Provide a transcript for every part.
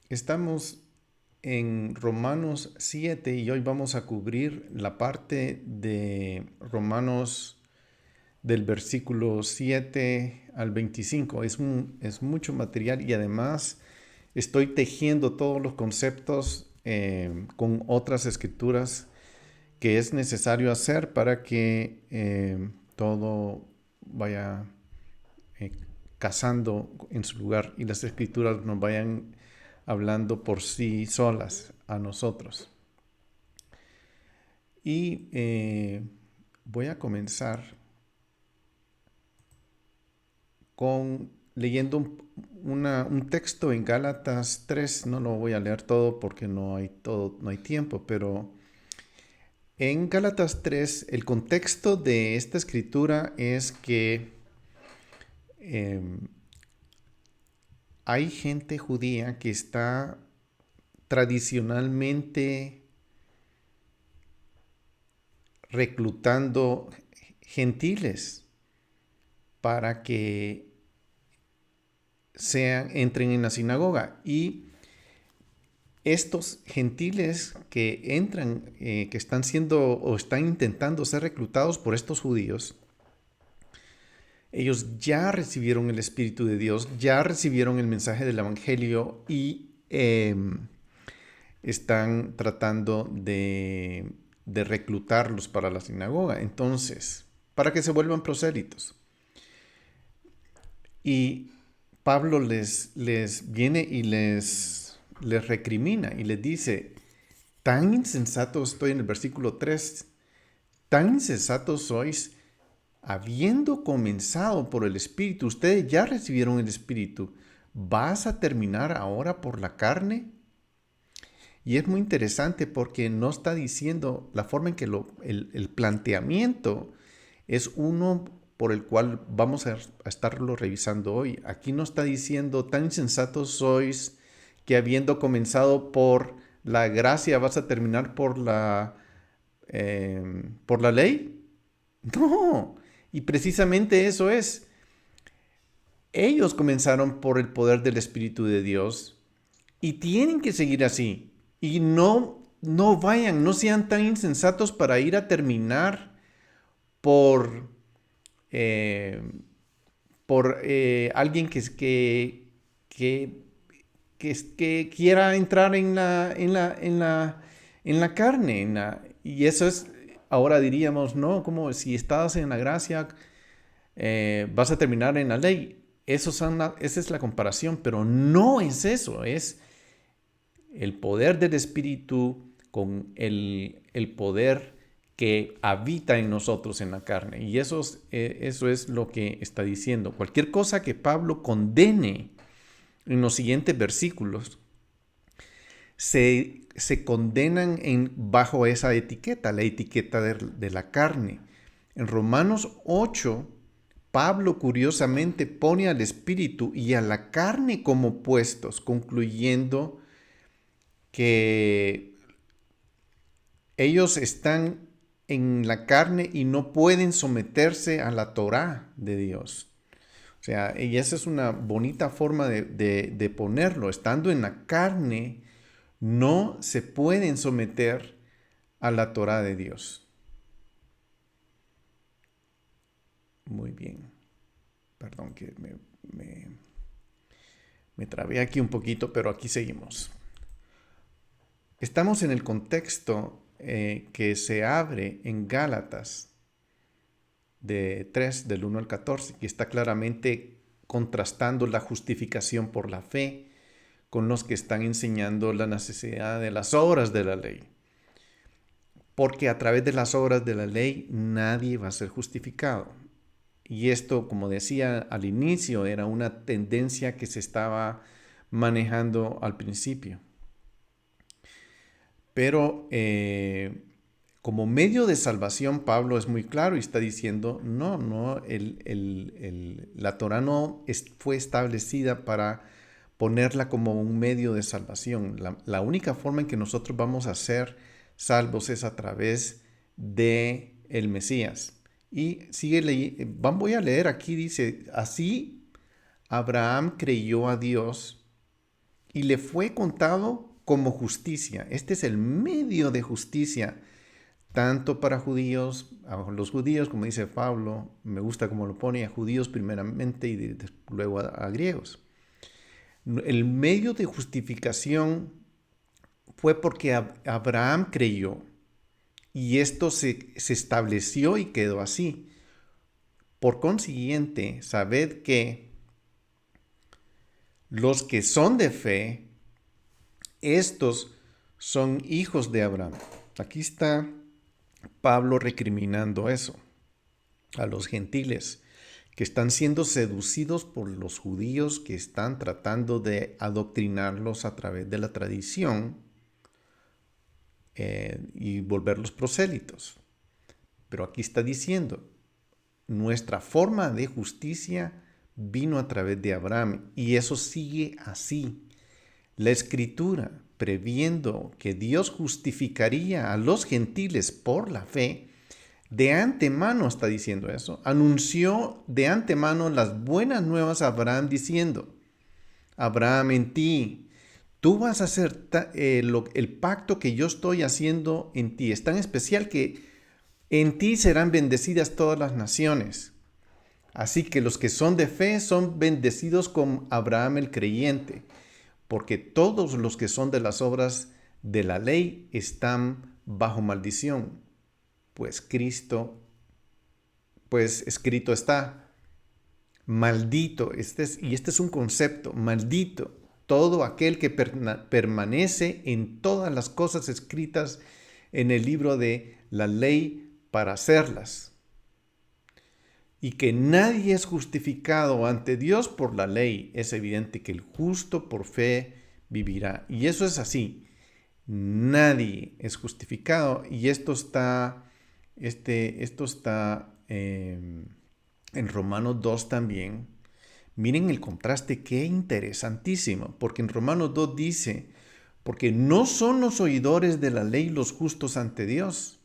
Estamos en Romanos 7 y hoy vamos a cubrir la parte de Romanos del versículo 7 al 25. Es mucho material y además estoy tejiendo todos los conceptos con otras escrituras que es necesario hacer para que todo vaya eh, casando en su lugar y las escrituras nos vayan hablando por sí solas a nosotros. Y voy a comenzar con leyendo un texto en Gálatas 3. No lo voy a leer todo porque no hay tiempo, pero en Gálatas 3 el contexto de esta escritura es que eh, hay gente judía que está tradicionalmente reclutando gentiles para que entren en la sinagoga. Y estos gentiles que entran, que están siendo o están intentando ser reclutados por estos judíos, ellos ya recibieron el Espíritu de Dios, ya recibieron el mensaje del Evangelio y están tratando de reclutarlos para la sinagoga. Entonces, para que se vuelvan prosélitos. Y Pablo les viene y les recrimina y les dice, tan insensatos, estoy en el versículo 3, tan insensatos sois, habiendo comenzado por el Espíritu, ustedes ya recibieron el Espíritu, ¿vas a terminar ahora por la carne? Y es muy interesante porque no está diciendo la forma en que el planteamiento es uno por el cual vamos a estarlo revisando hoy. Aquí no está diciendo tan insensatos sois que habiendo comenzado por la gracia vas a terminar por la ley. No, y precisamente eso es. Ellos comenzaron por el poder del Espíritu de Dios y tienen que seguir así. Y no sean tan insensatos para ir a terminar por, eh, por alguien que, que quiera entrar en la carne. Y eso es, ahora diríamos, no, como si estás en la gracia, vas a terminar en la ley. Esa es la comparación, pero no es eso, es el poder del Espíritu con el poder que habita en nosotros en la carne. Y eso es lo que está diciendo. Cualquier cosa que Pablo condene en los siguientes versículos, se condenan bajo esa etiqueta, la etiqueta de la carne. En Romanos 8, Pablo curiosamente pone al espíritu y a la carne como opuestos, concluyendo que ellos están en la carne y no pueden someterse a la Torá de Dios. O sea, y esa es una bonita forma de ponerlo. Estando en la carne, no se pueden someter a la Torá de Dios. Muy bien. Perdón que me trabé aquí un poquito, pero aquí seguimos. Estamos en el contexto que se abre en Gálatas de 3 del 1 al 14, que está claramente contrastando la justificación por la fe con los que están enseñando la necesidad de las obras de la ley. Porque a través de las obras de la ley nadie va a ser justificado. Y esto, como decía al inicio, era una tendencia que se estaba manejando al principio. Pero como medio de salvación, Pablo es muy claro y está diciendo, no, la Torah no fue establecida para ponerla como un medio de salvación. La única forma en que nosotros vamos a ser salvos es a través de el Mesías. Y voy a leer aquí, dice, así Abraham creyó a Dios y le fue contado como justicia. Este es el medio de justicia, tanto para judíos, a los judíos, como dice Pablo, me gusta como lo pone, a judíos primeramente y luego a griegos. El medio de justificación fue porque Abraham creyó y esto se estableció y quedó así. Por consiguiente, sabed que los que son de fe, estos son hijos de Abraham. Aquí está Pablo recriminando eso a los gentiles que están siendo seducidos por los judíos que están tratando de adoctrinarlos a través de la tradición y volverlos prosélitos. Pero aquí está diciendo, nuestra forma de justicia vino a través de Abraham y eso sigue así. La Escritura, previendo que Dios justificaría a los gentiles por la fe, de antemano está diciendo eso. Anunció de antemano las buenas nuevas a Abraham diciendo, Abraham, en ti, tú vas a hacer el pacto que yo estoy haciendo en ti. Es tan especial que en ti serán bendecidas todas las naciones. Así que los que son de fe son bendecidos con Abraham el creyente, porque todos los que son de las obras de la ley están bajo maldición. Pues escrito está, maldito, este es un concepto, maldito, todo aquel que permanece en todas las cosas escritas en el libro de la ley para hacerlas. Y que nadie es justificado ante Dios por la ley. Es evidente que el justo por fe vivirá. Y eso es así. Nadie es justificado. Y esto está en Romanos 2 también. Miren el contraste, qué interesantísimo. Porque en Romanos 2 dice, porque no son los oidores de la ley los justos ante Dios,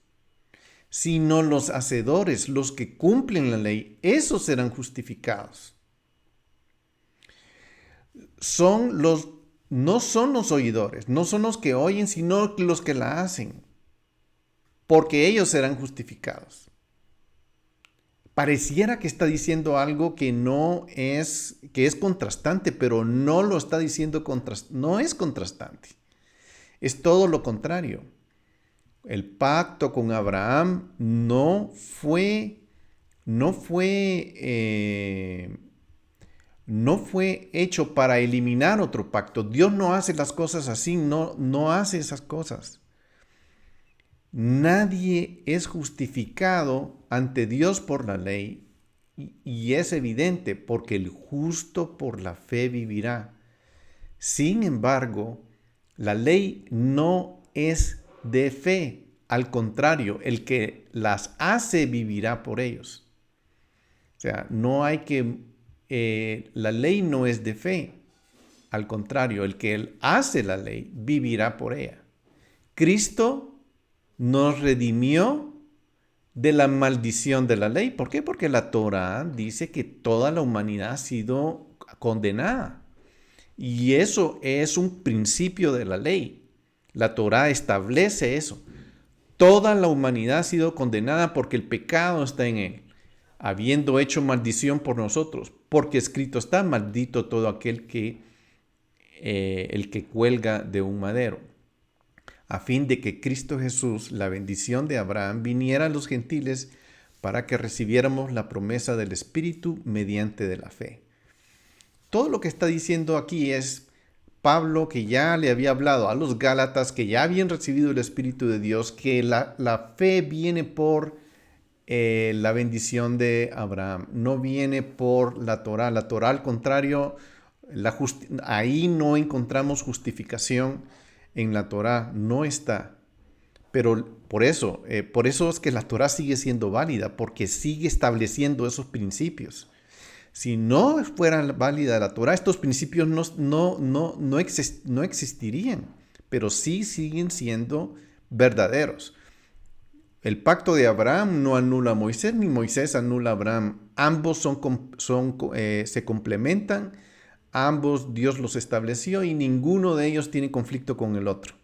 sino los hacedores, los que cumplen la ley, esos serán justificados. No son los oidores, no son los que oyen, sino los que la hacen, porque ellos serán justificados. Pareciera que está diciendo algo que es contrastante, pero no lo está diciendo no es contrastante. Es todo lo contrario. El pacto con Abraham no fue hecho para eliminar otro pacto. Dios no hace las cosas así, no hace esas cosas. Nadie es justificado ante Dios por la ley y es evidente porque el justo por la fe vivirá. Sin embargo, la ley no es de fe, al contrario, el que las hace vivirá por ellos. O sea, la ley no es de fe, al contrario, el que hace la ley vivirá por ella. Cristo nos redimió de la maldición de la ley. ¿Por qué? Porque la Torá dice que toda la humanidad ha sido condenada. Y eso es un principio de la ley. La Torá establece eso. Toda la humanidad ha sido condenada porque el pecado está en él, habiendo hecho maldición por nosotros, porque escrito está, maldito todo aquel el que cuelga de un madero, a fin de que Cristo Jesús, la bendición de Abraham, viniera a los gentiles para que recibiéramos la promesa del Espíritu mediante de la fe. Todo lo que está diciendo aquí es Pablo, que ya le había hablado a los Gálatas, que ya habían recibido el Espíritu de Dios, que la fe viene por la bendición de Abraham, no viene por la Torá. La Torá, al contrario, ahí no encontramos justificación en la Torá, no está. Pero por eso es que la Torá sigue siendo válida, porque sigue estableciendo esos principios. Si no fuera válida la Torá, estos principios no existirían, pero sí siguen siendo verdaderos. El pacto de Abraham no anula a Moisés, ni Moisés anula a Abraham. Ambos se complementan, ambos Dios los estableció y ninguno de ellos tiene conflicto con el otro.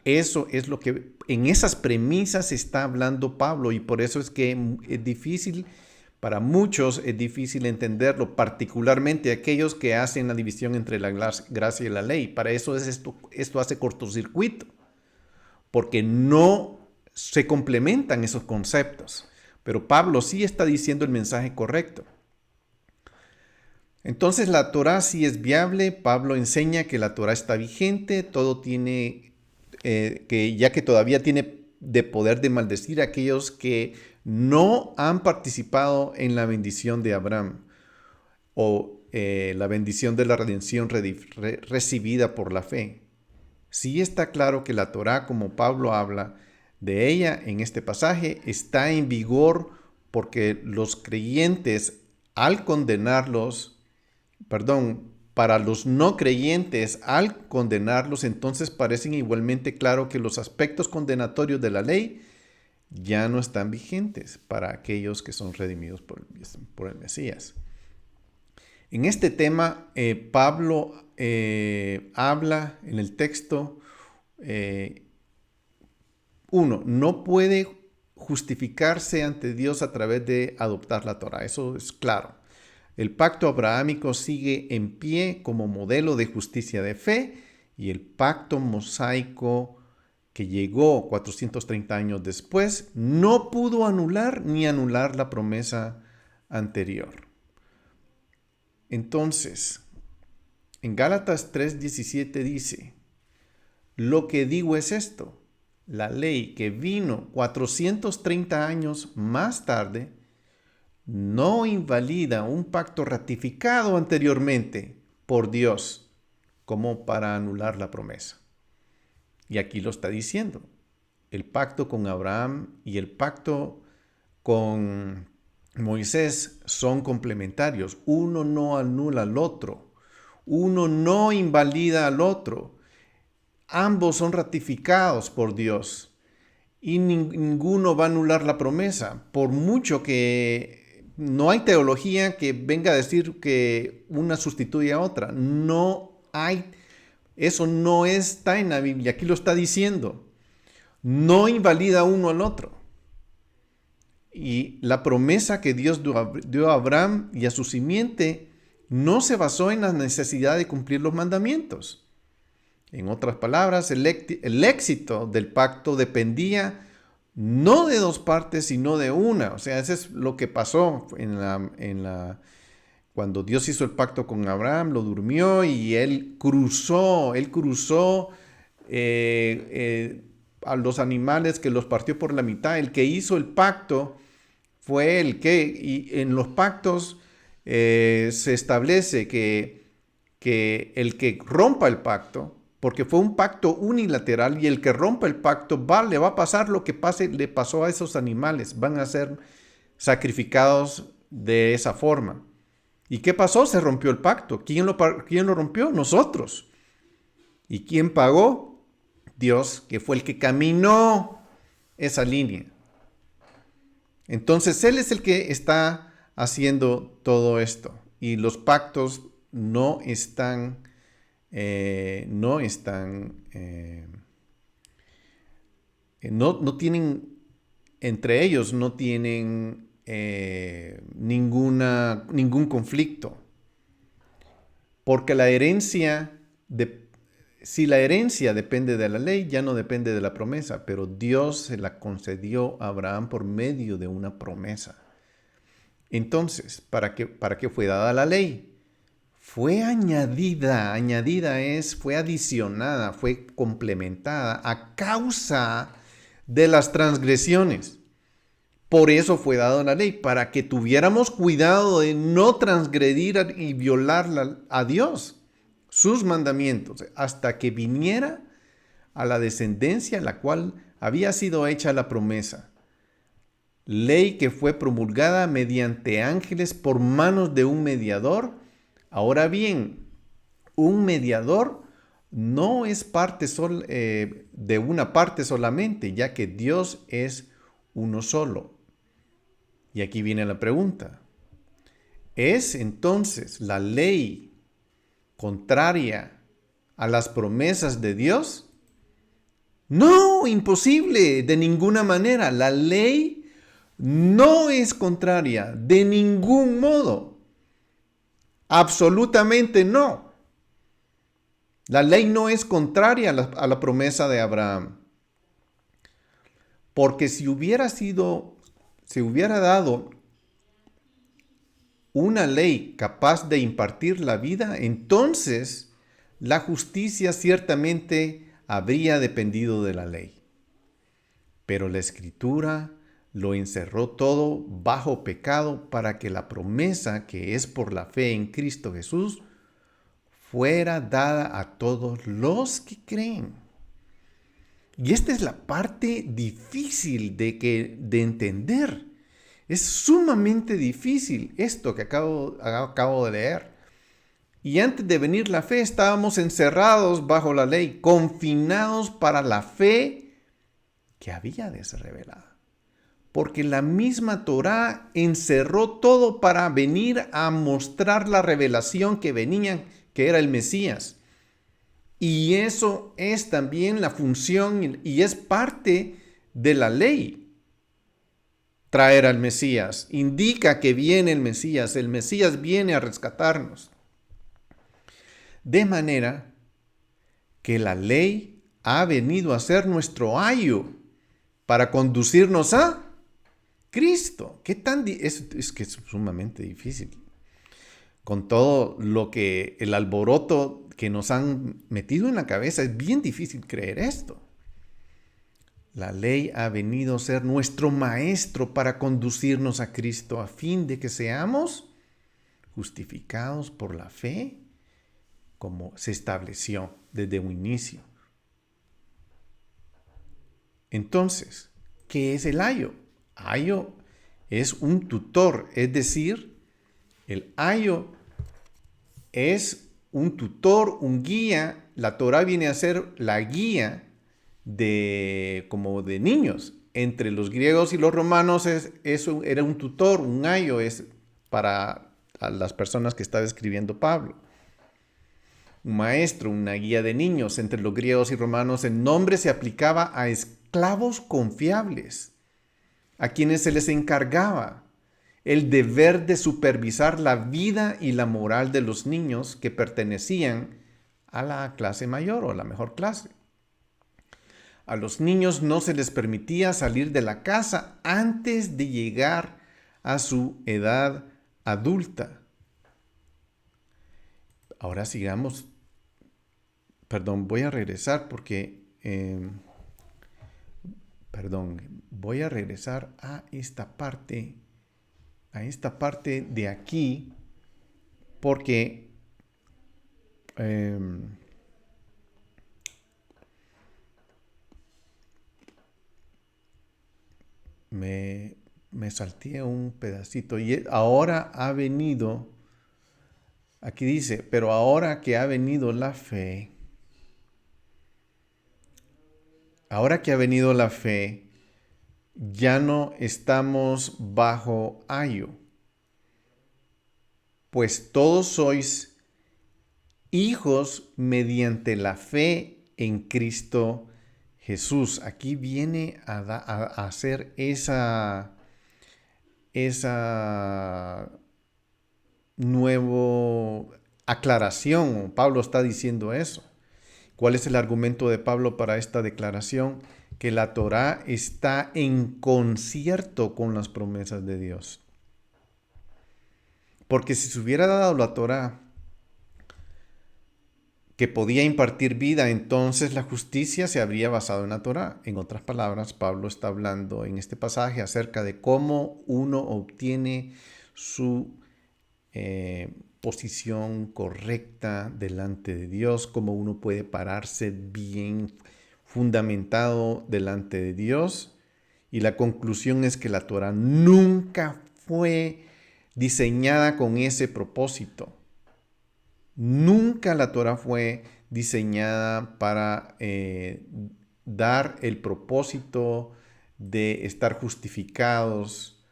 Eso es lo que en esas premisas está hablando Pablo, y por eso es que es difícil, para muchos es difícil entenderlo, particularmente aquellos que hacen la división entre la gracia y la ley. Para eso es esto hace cortocircuito, porque no se complementan esos conceptos. Pero Pablo sí está diciendo el mensaje correcto. Entonces la Torá sí es viable. Pablo enseña que la Torá está vigente, todo tiene, ya que todavía tiene de poder de maldecir a aquellos que no han participado en la bendición de Abraham o la bendición de la redención recibida por la fe. Sí está claro que la Torá, como Pablo habla de ella en este pasaje, está en vigor porque los creyentes, al condenarlos, para los no creyentes, al condenarlos, entonces parecen igualmente claro que los aspectos condenatorios de la ley ya no están vigentes para aquellos que son redimidos por el Mesías. En este tema, Pablo habla en el texto, no puede justificarse ante Dios a través de adoptar la Torá, eso es claro. El pacto abrahámico sigue en pie como modelo de justicia de fe, y el pacto mosaico que llegó 430 años después no pudo anular la promesa anterior. Entonces, en Gálatas 3:17 dice: lo que digo es esto, la ley que vino 430 años más tarde no invalida un pacto ratificado anteriormente por Dios como para anular la promesa. Y aquí lo está diciendo. El pacto con Abraham y el pacto con Moisés son complementarios. Uno no anula al otro. Uno no invalida al otro. Ambos son ratificados por Dios. Y ninguno va a anular la promesa. Por mucho que no hay teología que venga a decir que una sustituye a otra. No hay. Eso no está en la Biblia. Aquí lo está diciendo. No invalida uno al otro. Y la promesa que Dios dio a Abraham y a su simiente no se basó en la necesidad de cumplir los mandamientos. En otras palabras, el éxito del pacto dependía no de dos partes, sino de una. O sea, eso es lo que pasó cuando Dios hizo el pacto con Abraham, lo durmió y él cruzó a los animales, que los partió por la mitad. El que hizo el pacto fue y en los pactos se establece que el que rompa el pacto, porque fue un pacto unilateral, y el que rompa el pacto le va a pasar lo que le pasó a esos animales, van a ser sacrificados de esa forma. ¿Y qué pasó? Se rompió el pacto. ¿Quién lo rompió? Nosotros. ¿Y quién pagó? Dios, que fue el que caminó esa línea. Entonces Él es el que está haciendo todo esto. Y los pactos no tienen, entre ellos no tienen ningún conflicto. Porque si la herencia depende de la ley, ya no depende de la promesa, pero Dios se la concedió a Abraham por medio de una promesa. Entonces, ¿para qué fue dada la ley? Fue añadida, fue adicionada, fue complementada a causa de las transgresiones. Por eso fue dada la ley, para que tuviéramos cuidado de no transgredir y violar a Dios, sus mandamientos, hasta que viniera a la descendencia a la cual había sido hecha la promesa. Ley que fue promulgada mediante ángeles por manos de un mediador. Ahora bien, un mediador no es parte de una parte solamente, ya que Dios es uno solo. Y aquí viene la pregunta. ¿Es entonces la ley contraria a las promesas de Dios? No, imposible, de ninguna manera. La ley no es contraria, de ningún modo. Absolutamente no. La ley no es contraria a la promesa de Abraham. Porque si hubiera dado una ley capaz de impartir la vida, entonces la justicia ciertamente habría dependido de la ley. Pero la Escritura lo encerró todo bajo pecado para que la promesa, que es por la fe en Cristo Jesús, fuera dada a todos los que creen. Y esta es la parte difícil de entender. Es sumamente difícil esto que acabo de leer. Y antes de venir la fe estábamos encerrados bajo la ley, confinados para la fe que había de ser revelada. Porque la misma Torá encerró todo para venir a mostrar la revelación que era el Mesías. Y eso es también la función y es parte de la ley. Traer al Mesías indica que viene el Mesías viene a rescatarnos. De manera que la ley ha venido a ser nuestro ayo para conducirnos a Cristo. Es que es sumamente difícil. Con todo lo que el alboroto que nos han metido en la cabeza, es bien difícil creer esto. La ley ha venido a ser nuestro maestro para conducirnos a Cristo a fin de que seamos justificados por la fe, como se estableció desde un inicio. Entonces, ¿qué es el ayo? Ayo es un tutor, es decir, el ayo es un tutor, un guía. La Torá viene a ser la guía como de niños. Entre los griegos y los romanos eso era un tutor, un ayo es para las personas que está describiendo Pablo. Un maestro, una guía de niños. Entre los griegos y romanos el nombre se aplicaba a esclavos confiables, a quienes se les encargaba el deber de supervisar la vida y la moral de los niños que pertenecían a la clase mayor o a la mejor clase. A los niños no se les permitía salir de la casa antes de llegar a su edad adulta. Ahora sigamos. Voy a regresar porque... voy a regresar a esta parte de aquí porque me salté un pedacito y ahora ha venido, aquí dice, pero ahora que ha venido la fe, ya no estamos bajo ayo, pues todos sois hijos mediante la fe en Cristo Jesús. Aquí viene a hacer esa nueva aclaración. Pablo está diciendo eso. ¿Cuál es el argumento de Pablo para esta declaración? Que la Torá está en concierto con las promesas de Dios. Porque si se hubiera dado la Torá que podía impartir vida, entonces la justicia se habría basado en la Torá. En otras palabras, Pablo está hablando en este pasaje acerca de cómo uno obtiene su posición correcta delante de Dios, cómo uno puede pararse bien fundamentado delante de Dios. Y la conclusión es que la Torá nunca fue diseñada con ese propósito. Nunca la Torá fue diseñada para dar el propósito de estar justificados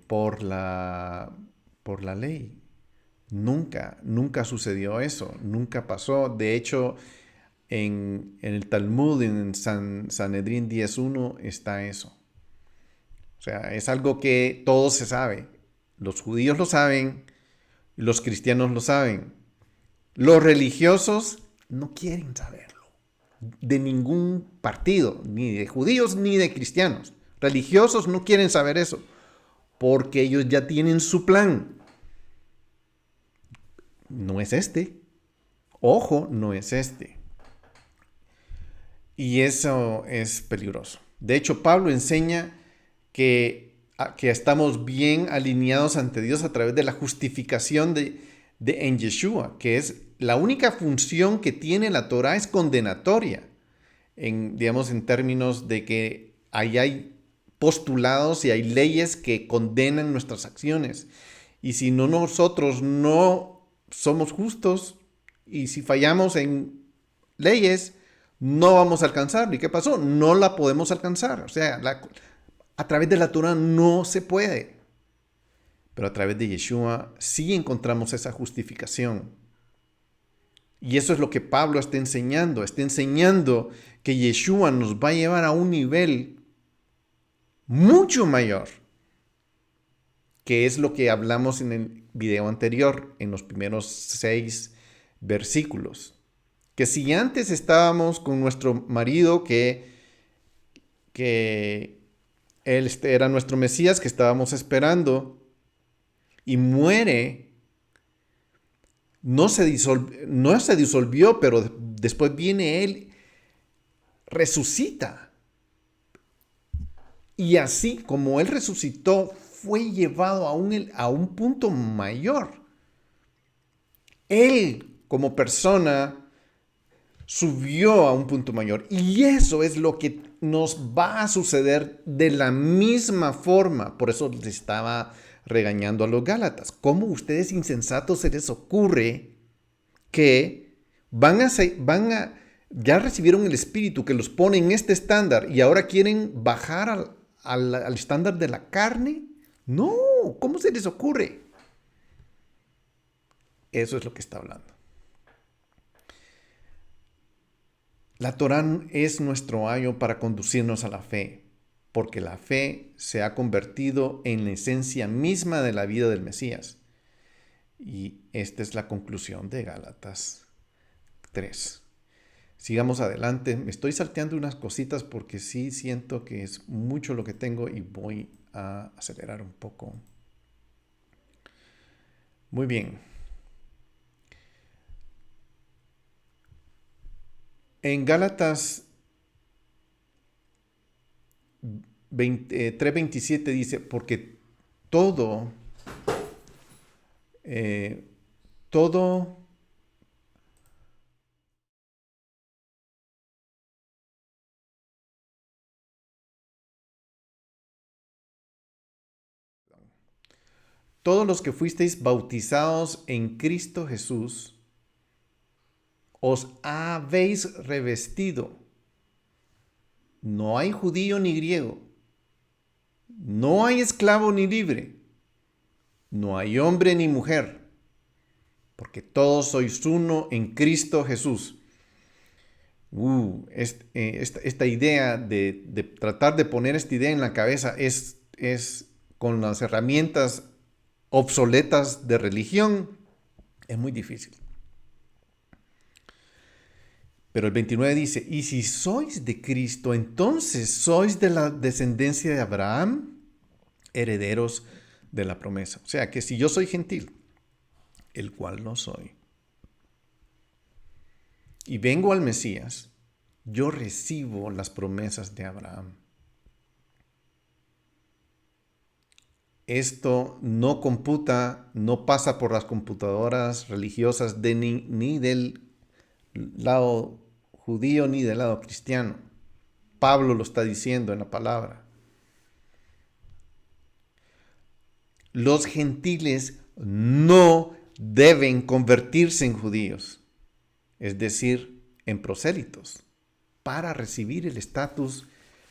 por la ley. Nunca sucedió eso, nunca pasó. De hecho, en el Talmud, en Sanedrín 10.1, está eso. O sea, es algo que todo se sabe. Los judíos lo saben, los cristianos lo saben. Los religiosos no quieren saberlo. De ningún partido, ni de judíos ni de cristianos. Religiosos no quieren saber eso, porque ellos ya tienen su plan. No es este. Ojo, no es este. Y eso es peligroso. De hecho, Pablo enseña que estamos bien alineados ante Dios a través de la justificación en Yeshua, que es la única función que tiene la Torah es condenatoria, digamos, en términos de que ahí hay postulados y hay leyes que condenan nuestras acciones. Y si nosotros no somos justos y si fallamos en leyes, no vamos a alcanzarlo. ¿Y qué pasó? No la podemos alcanzar. O sea, a través de la Torah no se puede. Pero a través de Yeshua sí encontramos esa justificación. Y eso es lo que Pablo está enseñando. Está enseñando que Yeshua nos va a llevar a un nivel mucho mayor, que es lo que hablamos en el video anterior, en los primeros 6 versículos. Que si antes estábamos con nuestro marido, que él era nuestro Mesías, que estábamos esperando, y muere, no se disolvió, pero después viene él, resucita. Y así como él resucitó, fue llevado a un punto mayor. Él, como persona, subió a un punto mayor. Y eso es lo que nos va a suceder de la misma forma. Por eso les estaba regañando a los Gálatas. ¿Cómo ustedes insensatos se les ocurre que ya recibieron el Espíritu que los pone en este estándar y ahora quieren bajar al estándar de la carne? No, ¿cómo se les ocurre? Eso es lo que está hablando. La Torá es nuestro ayo para conducirnos a la fe, porque la fe se ha convertido en la esencia misma de la vida del Mesías. Y esta es la conclusión de Gálatas 3. Sigamos adelante. Me estoy salteando unas cositas porque sí siento que es mucho lo que tengo y voy a acelerar un poco. Muy bien. En Gálatas 3:27 dice, porque todos los que fuisteis bautizados en Cristo Jesús, os habéis revestido. No hay judío ni griego. No hay esclavo ni libre. No hay hombre ni mujer. Porque todos sois uno en Cristo Jesús. Esta idea de tratar de poner esta idea en la cabeza es con las herramientas obsoletas de religión, es muy difícil. Pero el 29 dice, y si sois de Cristo, entonces sois de la descendencia de Abraham, herederos de la promesa. O sea que si yo soy gentil, el cual no soy, y vengo al Mesías, yo recibo las promesas de Abraham. Esto no computa, no pasa por las computadoras religiosas ni del lado judío ni del lado cristiano. Pablo lo está diciendo en la palabra. Los gentiles no deben convertirse en judíos, es decir, en prosélitos, para recibir el estatus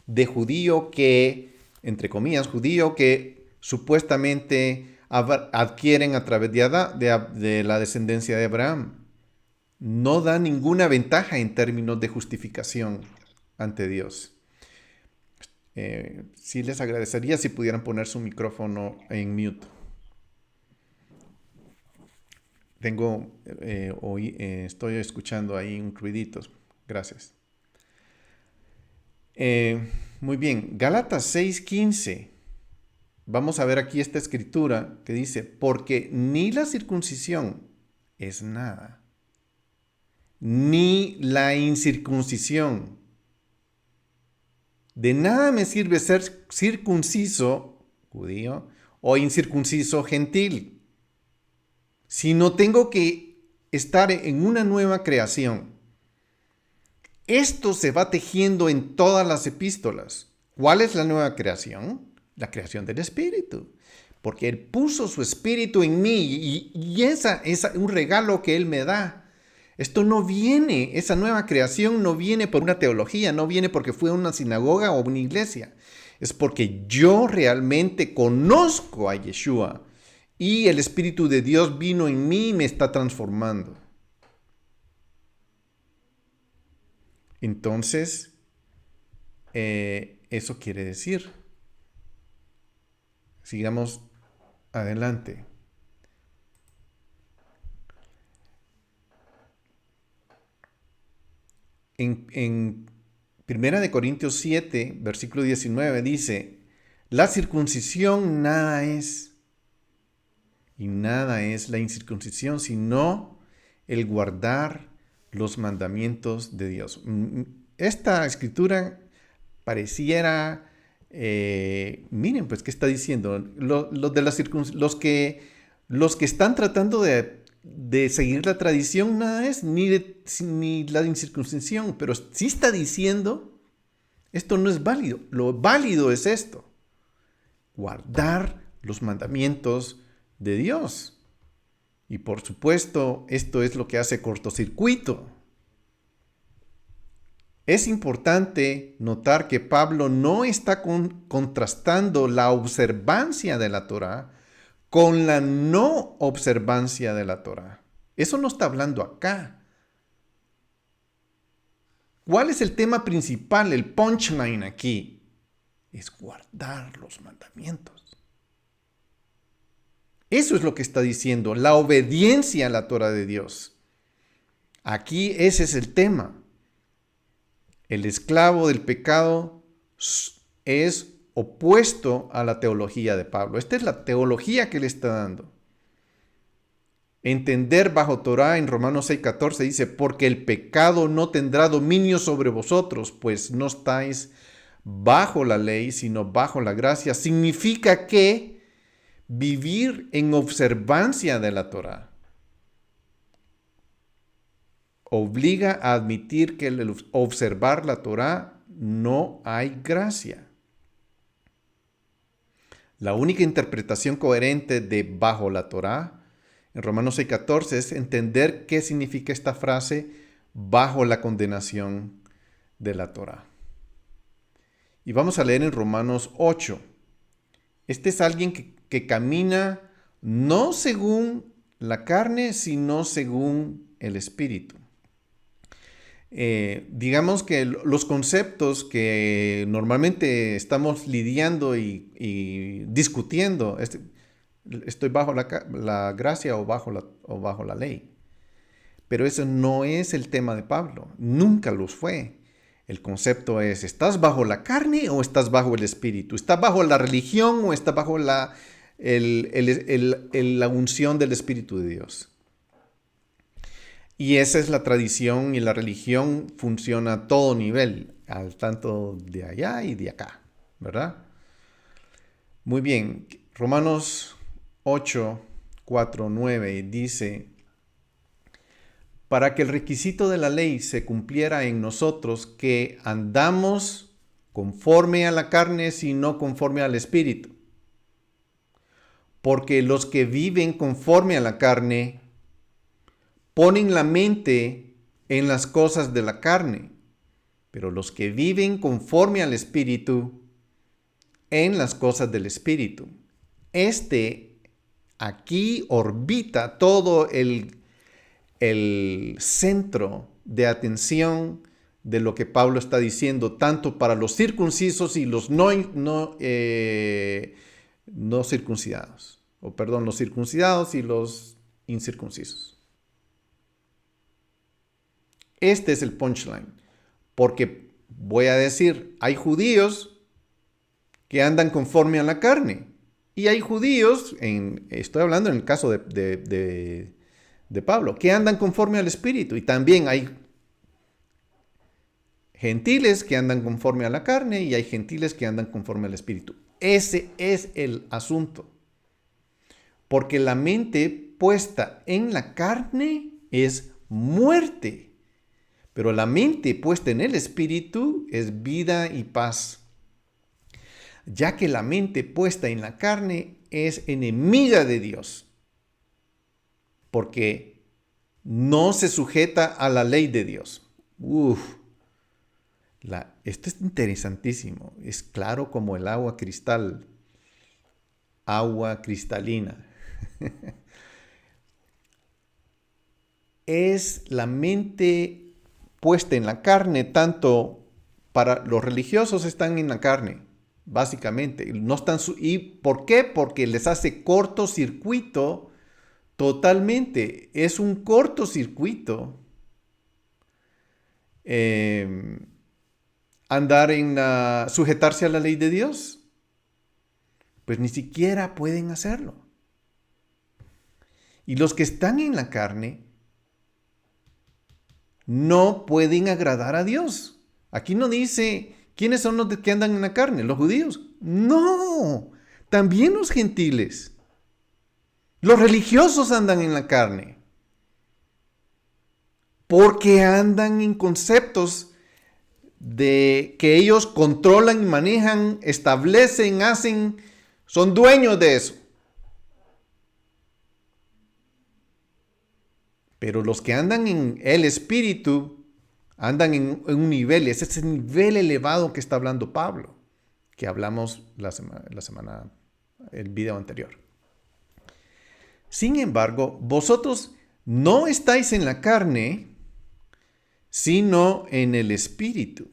de judío que, entre comillas, judío que supuestamente adquieren a través de la descendencia de Abraham. No da ninguna ventaja en términos de justificación ante Dios. Sí les agradecería si pudieran poner su micrófono en mute. Estoy escuchando ahí un ruidito. Gracias. Muy bien, Gálatas 6:15. Vamos a ver aquí esta escritura que dice, porque ni la circuncisión es nada, ni la incircuncisión. De nada me sirve ser circunciso, judío, o incircunciso, gentil, si no tengo que estar en una nueva creación. Esto se va tejiendo en todas las epístolas. ¿Cuál es la nueva creación? La creación del Espíritu. Porque Él puso su Espíritu en mí y esa es un regalo que Él me da. Esto no viene, esa nueva creación no viene por una teología, no viene porque fue una sinagoga o una iglesia. Es porque yo realmente conozco a Yeshua y el Espíritu de Dios vino en mí y me está transformando. Entonces, eso quiere decir, sigamos adelante. En 1 Corintios 7, versículo 19 dice, la circuncisión nada es, y nada es la incircuncisión, sino el guardar los mandamientos de Dios. Esta escritura pareciera, miren, pues, ¿qué está diciendo? Los que están tratando de seguir la tradición, nada es, ni la incircuncisión, pero sí está diciendo, esto no es válido. Lo válido es esto, guardar los mandamientos de Dios. Y por supuesto, esto es lo que hace cortocircuito. Es importante notar que Pablo no está contrastando la observancia de la Torá con la no observancia de la Torá. Eso no está hablando acá. ¿Cuál es el tema principal, el punchline aquí? Es guardar los mandamientos. Eso es lo que está diciendo, la obediencia a la Torá de Dios. Aquí ese es el tema. El esclavo del pecado es opuesto a la teología de Pablo. Esta es la teología que él está dando. Entender bajo Torá en Romanos 6:14 dice, porque el pecado no tendrá dominio sobre vosotros, pues no estáis bajo la ley, sino bajo la gracia. Significa que vivir en observancia de la Torá obliga a admitir que al observar la Torá no hay gracia. La única interpretación coherente de bajo la Torá en Romanos 6:14 es entender qué significa esta frase bajo la condenación de la Torá. Y vamos a leer en Romanos 8. Este es alguien que camina no según la carne, sino según el Espíritu. Digamos que los conceptos que normalmente estamos lidiando y discutiendo, estoy bajo la gracia o bajo la ley. Pero eso no es el tema de Pablo, nunca lo fue. El concepto es, ¿estás bajo la carne o estás bajo el Espíritu? ¿Estás bajo la religión o estás bajo la unción del Espíritu de Dios? Y esa es la tradición y la religión funciona a todo nivel, al tanto de allá y de acá, ¿verdad? Muy bien, Romanos 8, 4, 9 dice, para que el requisito de la ley se cumpliera en nosotros, que andamos conforme a la carne, sino conforme al Espíritu. Porque los que viven conforme a la carne ponen la mente en las cosas de la carne, pero los que viven conforme al Espíritu, en las cosas del Espíritu. Este aquí orbita todo el centro de atención de lo que Pablo está diciendo, tanto para los circuncisos y los no circuncidados. Los circuncidados y los incircuncisos. Este es el punchline. Porque voy a decir, hay judíos que andan conforme a la carne. Y hay judíos, estoy hablando en el caso de Pablo, que andan conforme al Espíritu. Y también hay gentiles que andan conforme a la carne y hay gentiles que andan conforme al Espíritu. Ese es el asunto. Porque la mente puesta en la carne es muerte. Pero la mente puesta en el Espíritu es vida y paz. Ya que la mente puesta en la carne es enemiga de Dios. Porque no se sujeta a la ley de Dios. Esto es interesantísimo. Es claro como el agua cristal. Agua cristalina. Es la mente puesta en la carne, tanto para los religiosos están en la carne, básicamente. No están ¿Y por qué? Porque les hace cortocircuito totalmente. Es un cortocircuito. Andar sujetarse a la ley de Dios. Pues ni siquiera pueden hacerlo. Y los que están en la carne no pueden agradar a Dios. Aquí no dice, ¿quiénes son los que andan en la carne? ¿Los judíos? No, también los gentiles. Los religiosos andan en la carne. Porque andan en conceptos de que ellos controlan y manejan, establecen, hacen, son dueños de eso. Pero los que andan en el Espíritu andan en un nivel, ese es el nivel elevado que está hablando Pablo, que hablamos el video anterior. Sin embargo, vosotros no estáis en la carne, sino en el Espíritu.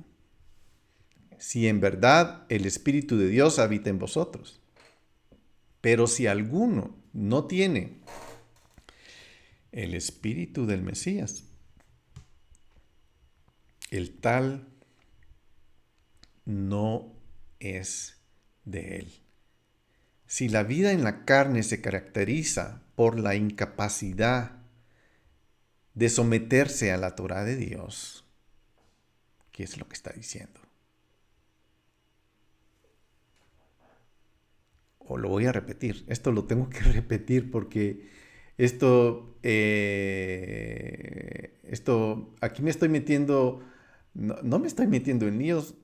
Si en verdad el Espíritu de Dios habita en vosotros. Pero si alguno no tiene el Espíritu del Mesías, el tal no es de él. Si la vida en la carne se caracteriza por la incapacidad de someterse a la Torá de Dios, ¿qué es lo que está diciendo? O lo voy a repetir. Esto lo tengo que repetir porque aquí me estoy metiendo, no me estoy metiendo en líos.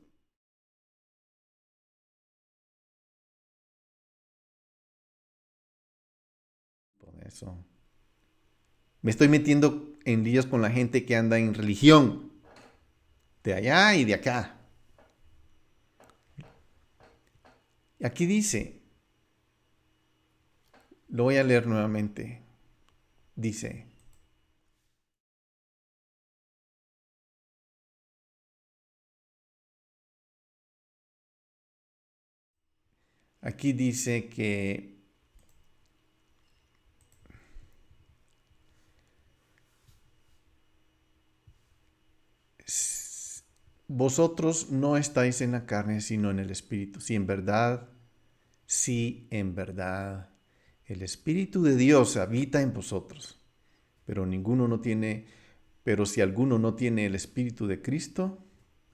Por eso. Me estoy metiendo en líos con la gente que anda en religión. De allá y de acá. Aquí dice, lo voy a leer nuevamente. Dice, aquí dice que vosotros no estáis en la carne, sino en el Espíritu. Si en verdad el Espíritu de Dios habita en vosotros, pero si alguno no tiene el Espíritu de Cristo,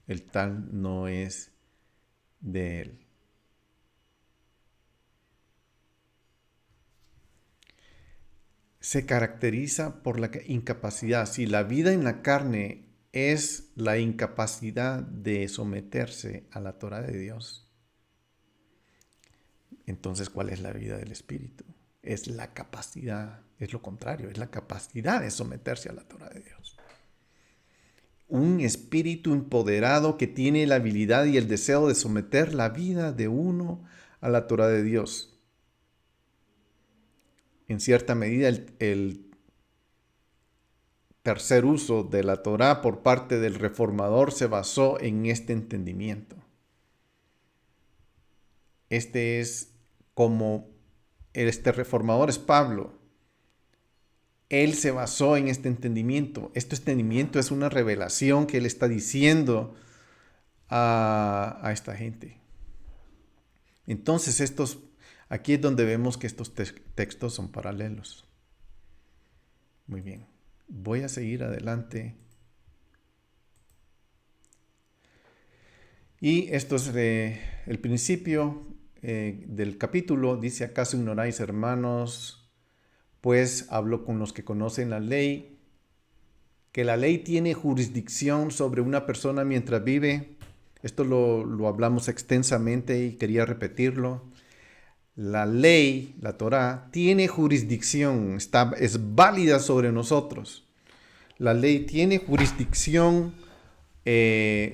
el tal no es de él. Se caracteriza por la incapacidad. Si la vida en la carne es la incapacidad de someterse a la Torá de Dios, entonces, ¿cuál es la vida del Espíritu? Es la capacidad, es lo contrario, es la capacidad de someterse a la Torá de Dios. Un espíritu empoderado que tiene la habilidad y el deseo de someter la vida de uno a la Torá de Dios. en cierta medida, el tercer uso de la Torá por parte del reformador se basó en este entendimiento. Este reformador es Pablo. Él se basó en este entendimiento. Este entendimiento es una revelación que él está diciendo a esta gente. Entonces, aquí es donde vemos que estos textos son paralelos. Muy bien. Voy a seguir adelante. Y esto es el principio del capítulo. Dice: ¿acaso ignoráis, hermanos? Pues hablo con los que conocen la ley, que la ley tiene jurisdicción sobre una persona mientras vive. Esto lo hablamos extensamente y quería repetirlo. La ley, la Torá, tiene jurisdicción, es válida sobre nosotros. La ley tiene jurisdicción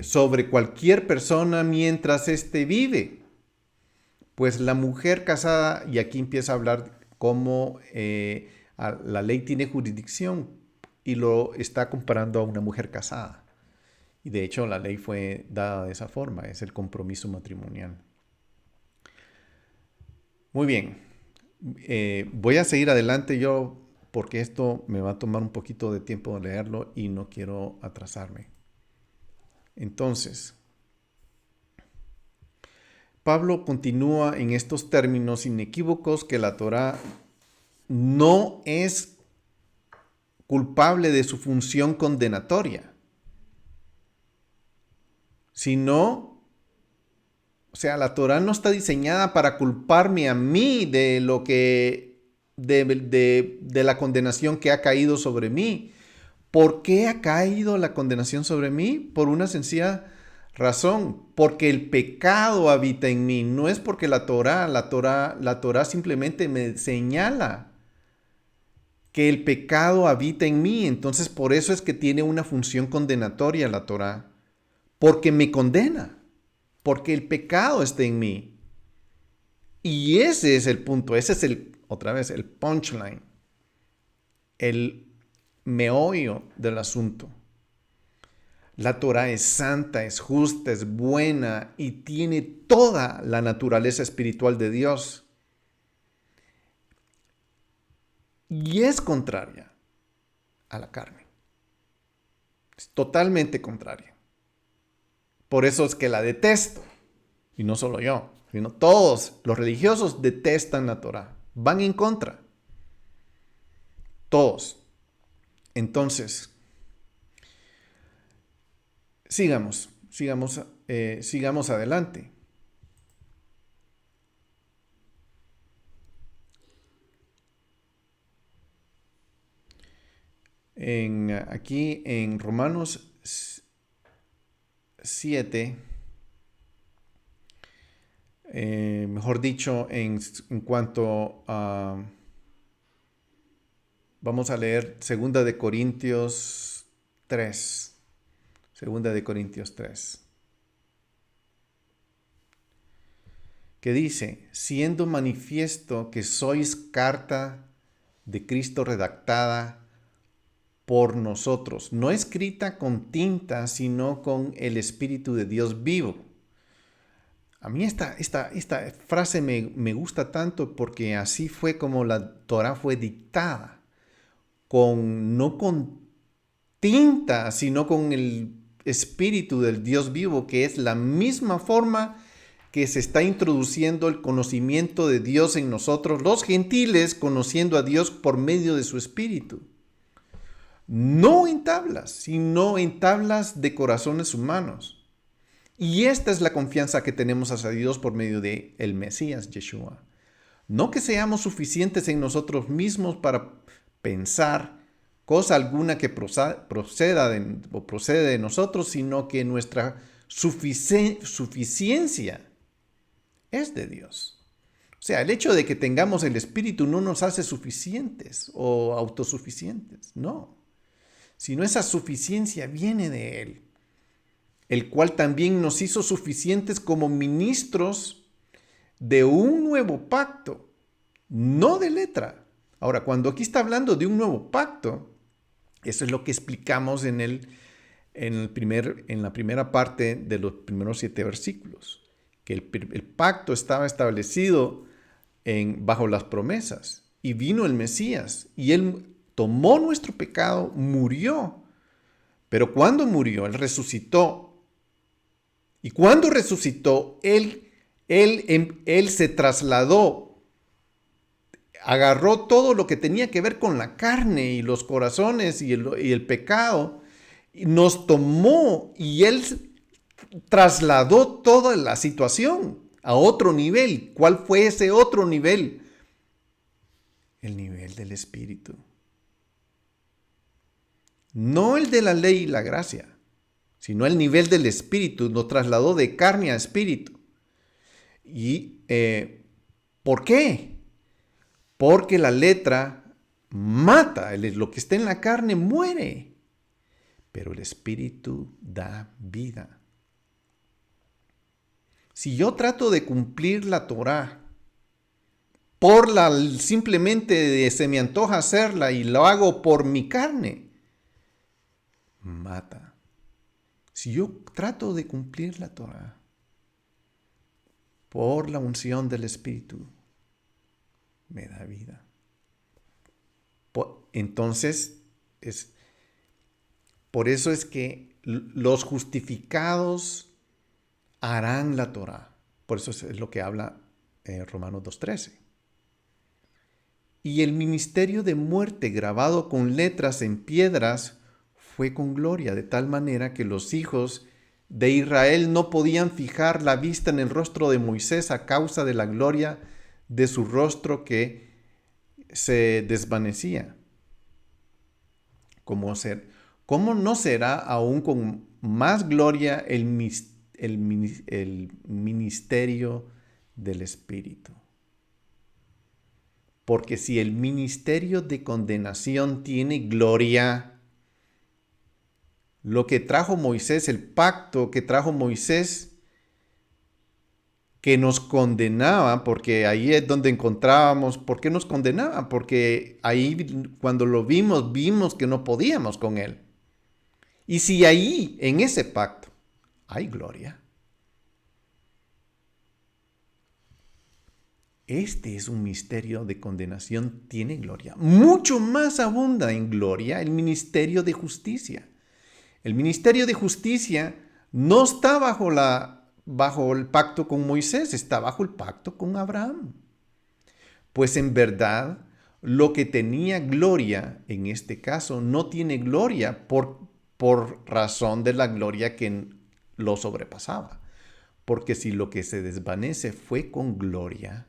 sobre cualquier persona mientras éste vive. Pues la mujer casada, y aquí empieza a hablar cómo la ley tiene jurisdicción y lo está comparando a una mujer casada. Y de hecho la ley fue dada de esa forma, es el compromiso matrimonial. Muy bien, voy a seguir adelante yo porque esto me va a tomar un poquito de tiempo de leerlo y no quiero atrasarme. Entonces, Pablo continúa en estos términos inequívocos que la Torá no es culpable de su función condenatoria, sino, o sea, la Torá no está diseñada para culparme a mí de lo que, de la condenación que ha caído sobre mí. ¿Por qué ha caído la condenación sobre mí? Por una sencilla razón, porque el pecado habita en mí. No es porque la Torá simplemente me señala que el pecado habita en mí. Entonces, por eso es que tiene una función condenatoria la Torá, porque me condena. Porque el pecado está en mí. Y ese es el punto, ese es el punchline, el meollo del asunto. La Torá es santa, es justa, es buena y tiene toda la naturaleza espiritual de Dios. Y es contraria a la carne. Es totalmente contraria. Por eso es que la detesto. Y no solo yo, sino todos los religiosos detestan la Torá. Van en contra. Todos. Entonces, sigamos adelante. Aquí en Romanos 7, mejor dicho, en cuanto a... Vamos a leer 2 de Corintios 3. 2 de Corintios 3. Que dice: siendo manifiesto que sois carta de Cristo redactada por nosotros, no escrita con tinta, sino con el Espíritu de Dios vivo. A mí esta frase me gusta tanto porque así fue como la Torá fue dictada. No con tinta, sino con el Espíritu del Dios vivo, que es la misma forma que se está introduciendo el conocimiento de Dios en nosotros, los gentiles, conociendo a Dios por medio de su Espíritu. No en tablas, sino en tablas de corazones humanos. Y esta es la confianza que tenemos hacia Dios por medio de el Mesías, Yeshua. No que seamos suficientes en nosotros mismos para pensar cosa alguna que proceda de nosotros, sino que nuestra suficiencia es de Dios. O sea, el hecho de que tengamos el Espíritu no nos hace suficientes o autosuficientes, no. Sino esa suficiencia viene de Él, el cual también nos hizo suficientes como ministros de un nuevo pacto, no de letra. Ahora, cuando aquí está hablando de un nuevo pacto, eso es lo que explicamos en la primera parte de los primeros 7 versículos, que el pacto estaba establecido bajo las promesas, y vino el Mesías, y Él tomó nuestro pecado, murió, pero cuando murió, Él resucitó, y cuando resucitó, Él se trasladó, agarró todo lo que tenía que ver con la carne y los corazones y el pecado, y nos tomó, y Él trasladó toda la situación a otro nivel. ¿Cuál fue ese otro nivel? El nivel del Espíritu. No el de la ley y la gracia, sino el nivel del Espíritu. Nos trasladó de carne a espíritu. ¿Y por qué? Porque la letra mata. Lo que está en la carne muere. Pero el Espíritu da vida. Si yo trato de cumplir la Torá simplemente se me antoja hacerla y lo hago por mi carne, mata. Si yo trato de cumplir la Torá por la unción del Espíritu, me da vida. Entonces, por eso es que los justificados harán la Torá. Por eso es lo que habla Romanos 2:13. Y el ministerio de muerte grabado con letras en piedras fue con gloria, de tal manera que los hijos de Israel no podían fijar la vista en el rostro de Moisés a causa de la gloria de su rostro que se desvanecía. ¿Cómo no será aún con más gloria el ministerio del Espíritu? Porque si el ministerio de condenación tiene gloria, lo que trajo Moisés, el pacto que trajo Moisés, que nos condenaba, porque ahí es donde encontrábamos, ¿por qué nos condenaba? Porque ahí cuando lo vimos que no podíamos con él. Y si ahí, en ese pacto, hay gloria, este es un misterio de condenación, tiene gloria. Mucho más abunda en gloria el ministerio de justicia. El ministerio de justicia no está bajo el pacto con Moisés, está bajo el pacto con Abraham. Pues en verdad, lo que tenía gloria en este caso no tiene gloria por razón de la gloria que lo sobrepasaba. Porque si lo que se desvanece fue con gloria,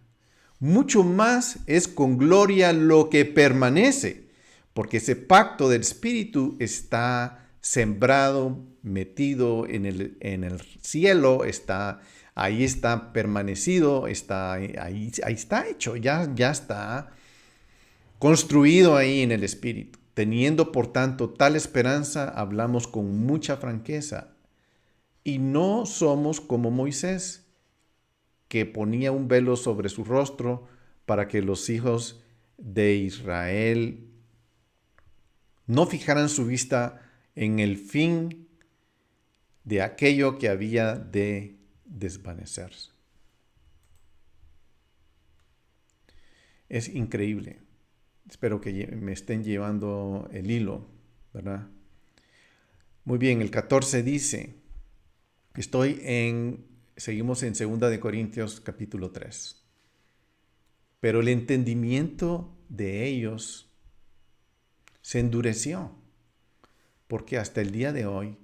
mucho más es con gloria lo que permanece, porque ese pacto del Espíritu está sembrado, metido en el cielo, ahí está permanecido, ahí está hecho, ya está construido ahí en el Espíritu. Teniendo por tanto tal esperanza, hablamos con mucha franqueza y no somos como Moisés, que ponía un velo sobre su rostro para que los hijos de Israel no fijaran su vista en el fin de aquello que había de desvanecerse. Es increíble. Espero que me estén llevando el hilo, ¿verdad? Muy bien, el 14 dice, seguimos en 2 de Corintios capítulo 3. Pero el entendimiento de ellos se endureció, porque hasta el día de hoy,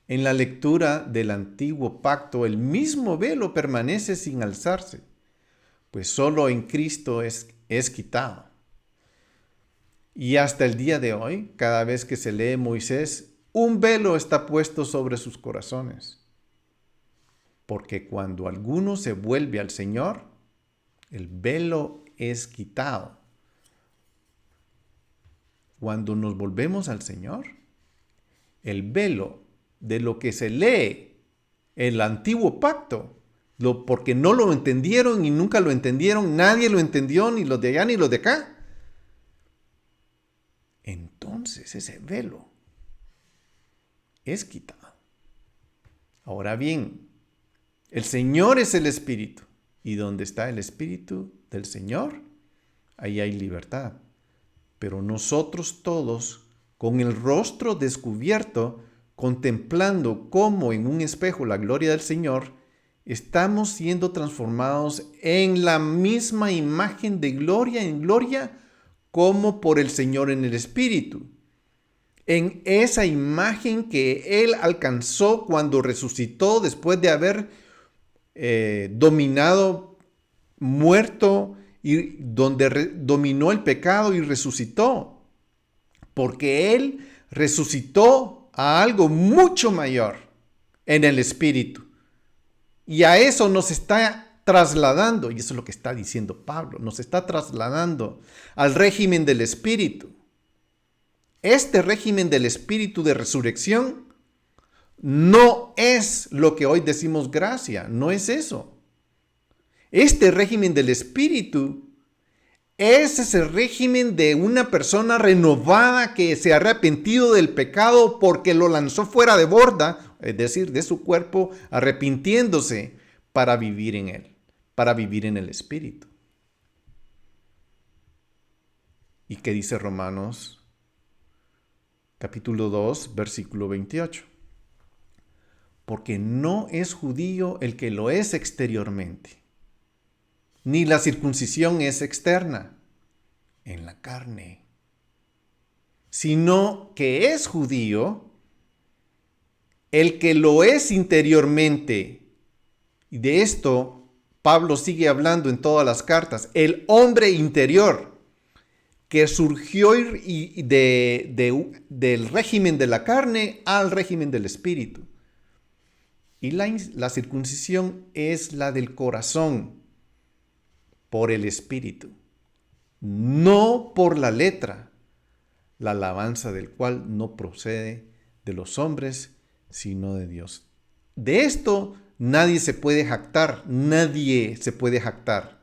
en la lectura del antiguo pacto, el mismo velo permanece sin alzarse, pues solo en Cristo es quitado. Y hasta el día de hoy, cada vez que se lee Moisés, un velo está puesto sobre sus corazones. Porque cuando alguno se vuelve al Señor, el velo es quitado. Cuando nos volvemos al Señor, el velo de lo que se lee en el antiguo pacto, porque no lo entendieron y nunca lo entendieron, nadie lo entendió, ni los de allá ni los de acá. entonces ese velo es quitado. Ahora bien, el Señor es el Espíritu, y donde está el Espíritu del Señor, ahí hay libertad. Pero nosotros todos, con el rostro descubierto, contemplando como en un espejo la gloria del Señor, estamos siendo transformados en la misma imagen de gloria en gloria, como por el Señor en el Espíritu. En esa imagen que Él alcanzó cuando resucitó después de haber dominado, muerto, y donde dominó el pecado y resucitó. Porque Él resucitó a algo mucho mayor en el Espíritu. Y a eso nos está trasladando, y eso es lo que está diciendo Pablo, nos está trasladando al régimen del Espíritu. Este régimen del Espíritu de resurrección no es lo que hoy decimos gracia, no es eso. Este régimen del Espíritu es ese régimen de una persona renovada que se ha arrepentido del pecado porque lo lanzó fuera de borda, es decir, de su cuerpo, arrepintiéndose para vivir en él, para vivir en el Espíritu. ¿Y qué dice Romanos capítulo 2, versículo 28? Porque no es judío el que lo es exteriormente, ni la circuncisión es externa, en la carne, sino que es judío el que lo es interiormente. Y de esto Pablo sigue hablando en todas las cartas. El hombre interior que surgió del régimen de la carne al régimen del espíritu. Y la circuncisión es la del corazón, por el espíritu, no por la letra, la alabanza del cual no procede de los hombres, sino de Dios. De esto nadie se puede jactar, nadie se puede jactar.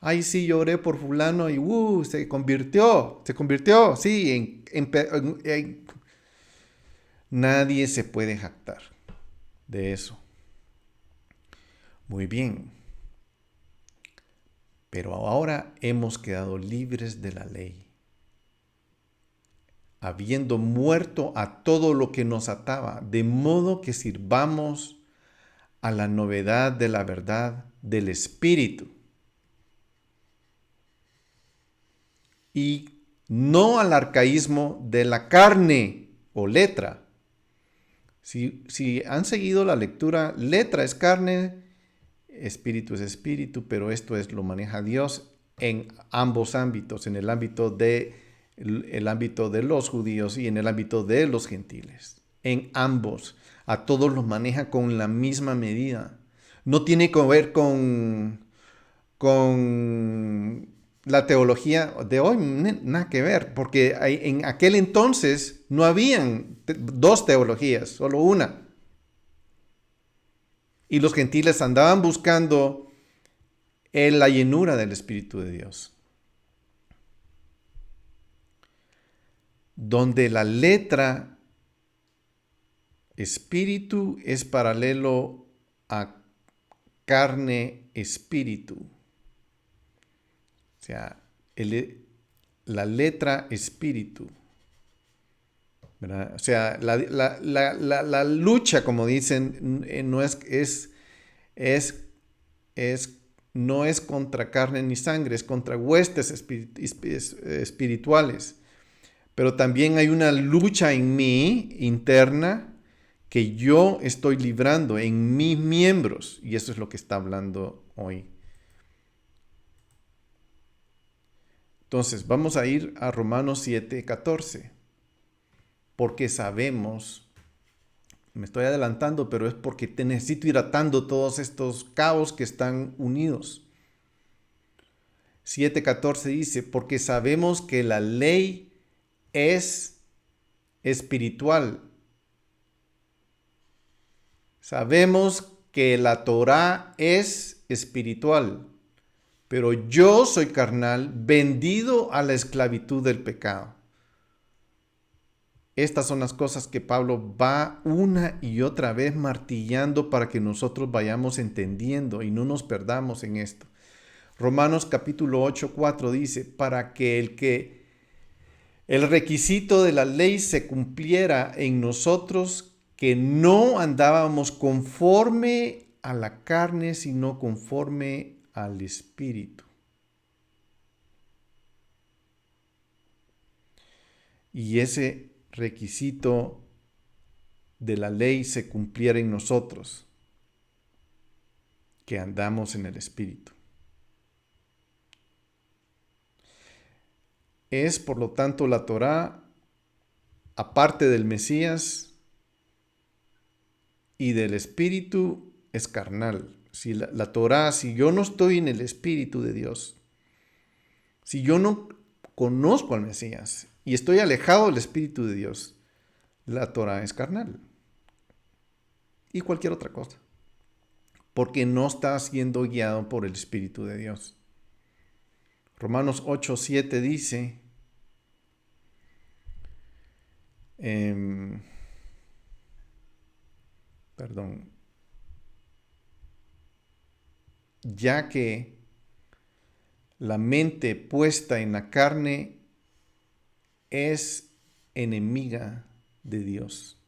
Ay, sí, yo oré por fulano y se convirtió, sí, nadie se puede jactar de eso. Muy bien. Pero ahora hemos quedado libres de la ley, habiendo muerto a todo lo que nos ataba, de modo que sirvamos a la novedad de la verdad del Espíritu, y no al arcaísmo de la carne o letra. Si han seguido la lectura, letra es carne, espíritu es espíritu, pero esto lo maneja Dios en ambos ámbitos, en el ámbito de los judíos y en el ámbito de los gentiles. En ambos, a todos los maneja con la misma medida. No tiene que ver con la teología de hoy, nada que ver, porque en aquel entonces no habían dos teologías, solo una. Y los gentiles andaban buscando la llenura del Espíritu de Dios. Donde la letra espíritu es paralelo a carne espíritu. O sea, la letra espíritu, ¿verdad? O sea, la lucha, como dicen, no es contra carne ni sangre, es contra huestes espirituales. Pero también hay una lucha en mí interna que yo estoy librando en mis miembros, y eso es lo que está hablando hoy. Entonces, vamos a ir a Romanos 7:14, porque sabemos, me estoy adelantando, pero es porque te necesito ir atando todos estos cabos que están unidos. 7:14 dice, porque sabemos que la ley es espiritual. Sabemos que la Torá es espiritual, pero yo soy carnal, vendido a la esclavitud del pecado. Estas son las cosas que Pablo va una y otra vez martillando para que nosotros vayamos entendiendo y no nos perdamos en esto. Romanos capítulo 8, 4 dice, para que el requisito de la ley se cumpliera en nosotros, que no andábamos conforme a la carne, sino conforme al Espíritu. Y ese requisito de la ley se cumpliera en nosotros, que andamos en el Espíritu. Es, por lo tanto, la Torá, aparte del Mesías y del Espíritu, es carnal. Si la Torá, si yo no estoy en el Espíritu de Dios, si yo no conozco al Mesías y estoy alejado del Espíritu de Dios, la Torá es carnal. Y cualquier otra cosa. Porque no está siendo guiado por el Espíritu de Dios. Romanos 8, 7 dice, ya que la mente puesta en la carne es enemiga de Dios.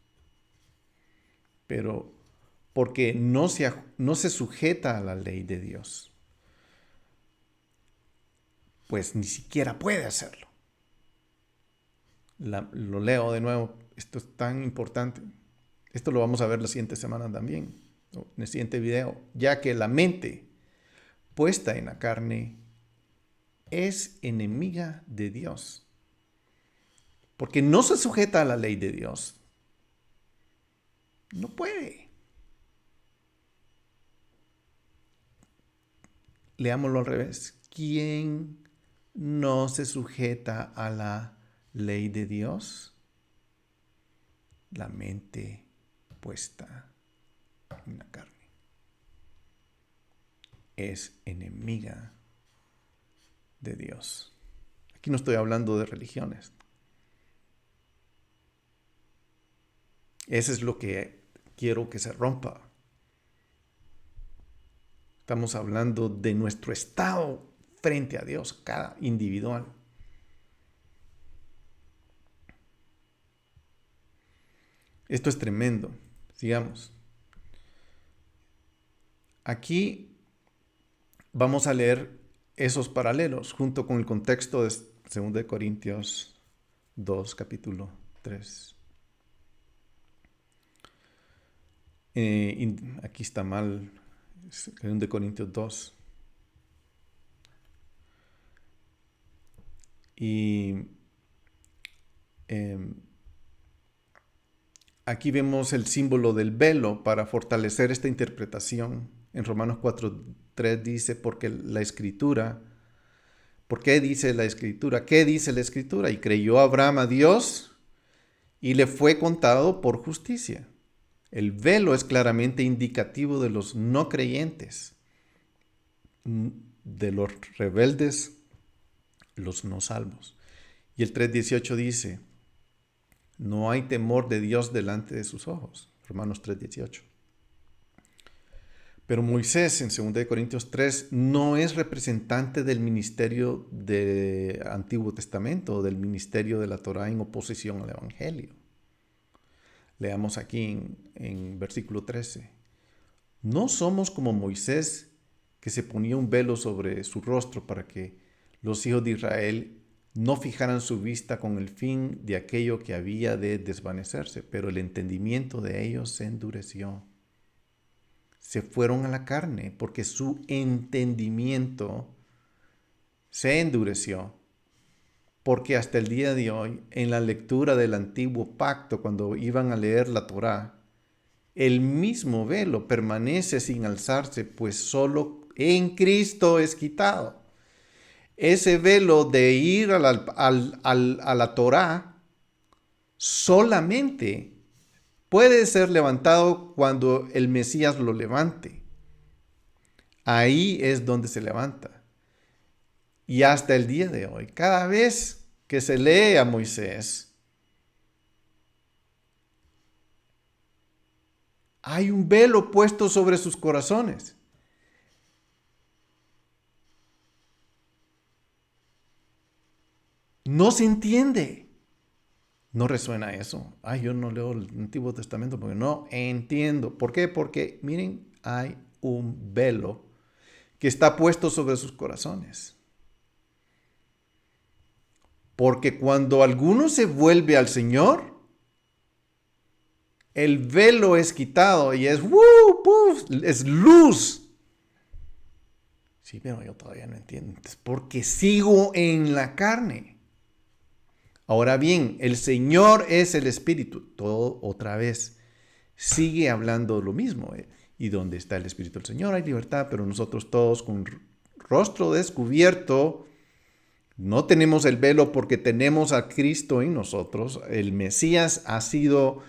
Pero porque no se sujeta a la ley de Dios, pues ni siquiera puede hacerlo. Lo leo de nuevo, esto es tan importante. Esto lo vamos a ver la siguiente semana también, en el siguiente video. Ya que la mente puesta en la carne es enemiga de Dios, porque no se sujeta a la ley de Dios. No puede. Leámoslo al revés. ¿Quién no se sujeta a la ley de Dios? La mente puesta en la carne es enemiga de Dios. Aquí no estoy hablando de religiones. Eso es lo que quiero que se rompa. Estamos hablando de nuestro estado frente a Dios, cada individual. Esto es tremendo. Sigamos. Aquí vamos a leer esos paralelos junto con el contexto de 2 Corintios 2, capítulo 3. Aquí está mal, 2 Corintios 2. Y aquí vemos el símbolo del velo para fortalecer esta interpretación. En Romanos 4:3 dice, porque la Escritura, ¿por qué dice la Escritura? ¿Qué dice la Escritura? Y creyó Abraham a Dios y le fue contado por justicia. El velo es claramente indicativo de los no creyentes, de los rebeldes, los no salvos. Y el 3:18 dice, no hay temor de Dios delante de sus ojos. Romanos 3:18. Pero Moisés en 2 Corintios 3 no es representante del ministerio del Antiguo Testamento, del ministerio de la Torá en oposición al Evangelio. Leamos aquí en versículo 13. No somos como Moisés, que se ponía un velo sobre su rostro para que los hijos de Israel no fijaran su vista con el fin de aquello que había de desvanecerse, pero el entendimiento de ellos se endureció. Se fueron a la carne porque su entendimiento se endureció. Porque hasta el día de hoy, en la lectura del antiguo pacto, cuando iban a leer la Torá, el mismo velo permanece sin alzarse, pues solo en Cristo es quitado. Ese velo de ir a la Torá solamente puede ser levantado cuando el Mesías lo levante. Ahí es donde se levanta. Y hasta el día de hoy, cada vez que se lee a Moisés, Hay un velo puesto sobre sus corazones. No se entiende. No resuena eso. Ay, yo no leo el Antiguo Testamento porque no entiendo. ¿Por qué? Porque, miren, hay un velo que está puesto sobre sus corazones. Porque cuando alguno se vuelve al Señor, el velo es quitado y es, ¡puff! Es luz. Sí, pero yo todavía no entiendo. Es porque sigo en la carne. Ahora bien, el Señor es el Espíritu. Todo otra vez sigue hablando lo mismo. Y donde está el Espíritu del Señor hay libertad, pero nosotros todos con rostro descubierto no tenemos el velo porque tenemos a Cristo en nosotros. El Mesías ha sido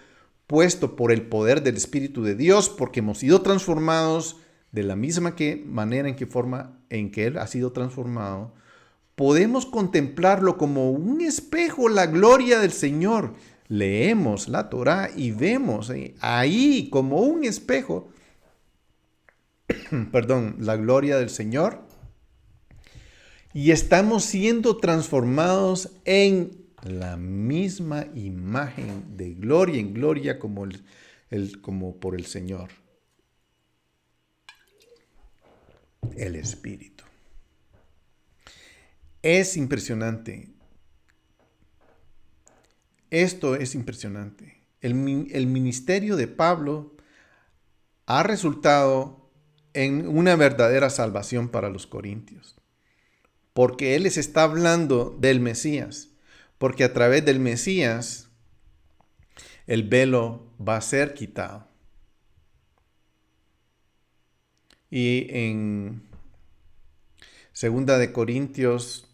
puesto por el poder del Espíritu de Dios porque hemos sido transformados de la misma manera en que Él ha sido transformado. Podemos contemplarlo como un espejo, la gloria del Señor. Leemos la Torá y vemos ahí como un espejo, perdón, la gloria del Señor. Y estamos siendo transformados en la misma imagen de gloria en gloria como, como por el Señor, el Espíritu. Es impresionante. Esto es impresionante. El ministerio de Pablo ha resultado en una verdadera salvación para los corintios, porque él les está hablando del Mesías, porque a través del Mesías el velo va a ser quitado. Y en 2 Corintios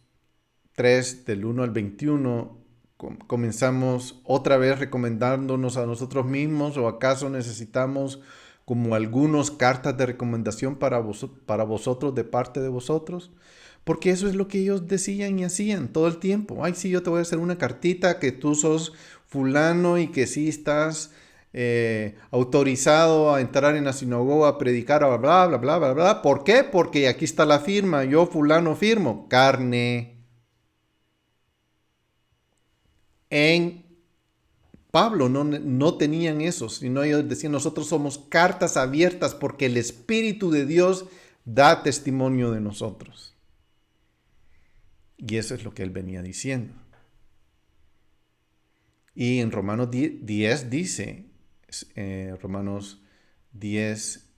3, del 1 al 21, comenzamos otra vez recomendándonos a nosotros mismos, o acaso necesitamos como algunas cartas de recomendación para vosotros de parte de vosotros, porque eso es lo que ellos decían y hacían todo el tiempo. Ay, sí, yo te voy a hacer una cartita que tú sos fulano y que sí estás autorizado a entrar en la sinagoga a predicar, bla, bla, bla, bla, bla, bla. ¿Por qué? Porque aquí está la firma, yo fulano firmo, carne. En Pablo no tenían eso, sino ellos decían, nosotros somos cartas abiertas porque el Espíritu de Dios da testimonio de nosotros. Y eso es lo que él venía diciendo. Y en Romanos 10 dice, Romanos 10,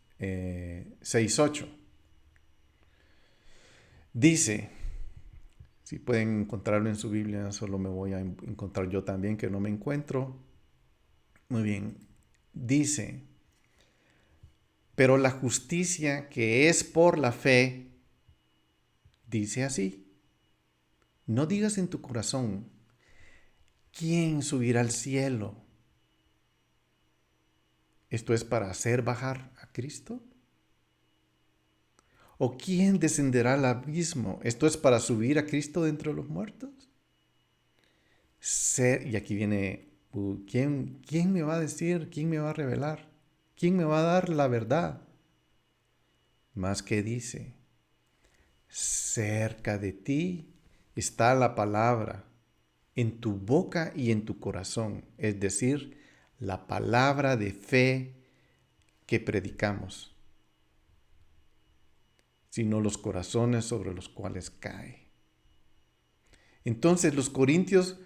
6, 8, dice, si pueden encontrarlo en su Biblia, solo me voy a encontrar yo también, que no me encuentro. Muy bien, dice, pero la justicia que es por la fe, dice así, no digas en tu corazón, ¿quién subirá al cielo? ¿Esto es para hacer bajar a Cristo? ¿O quién descenderá al abismo? ¿Esto es para subir a Cristo de entre los muertos? Y aquí viene, ¿quién me va a decir? ¿Quién me va a revelar? ¿Quién me va a dar la verdad? Más que dice, cerca de ti está la palabra, en tu boca y en tu corazón, es decir, la palabra de fe que predicamos, sino los corazones sobre los cuales cae. Entonces los corintios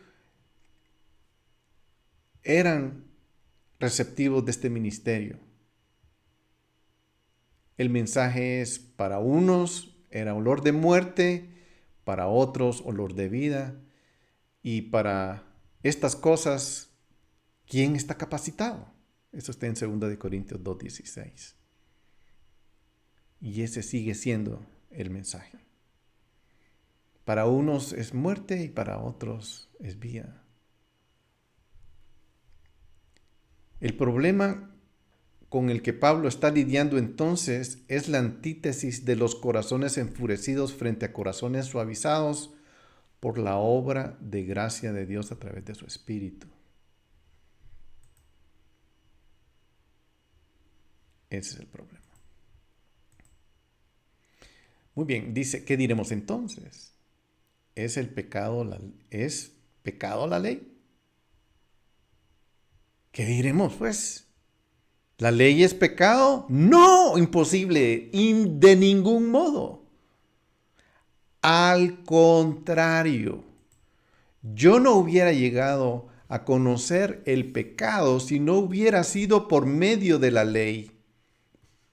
eran receptivos de este ministerio. El mensaje es, para unos era olor de muerte, para otros olor de vida, y para estas cosas, ¿quién está capacitado? Eso está en 2 Corintios 2:16. Y ese sigue siendo el mensaje. Para unos es muerte y para otros es vida. El problema con el que Pablo está lidiando entonces es la antítesis de los corazones enfurecidos frente a corazones suavizados por la obra de gracia de Dios a través de su Espíritu. Ese es el problema. Muy bien, dice, ¿qué diremos entonces? ¿Es pecado la ley? ¿Qué diremos, pues? ¿La ley es pecado? No, imposible, de ningún modo. Al contrario, yo no hubiera llegado a conocer el pecado si no hubiera sido por medio de la ley,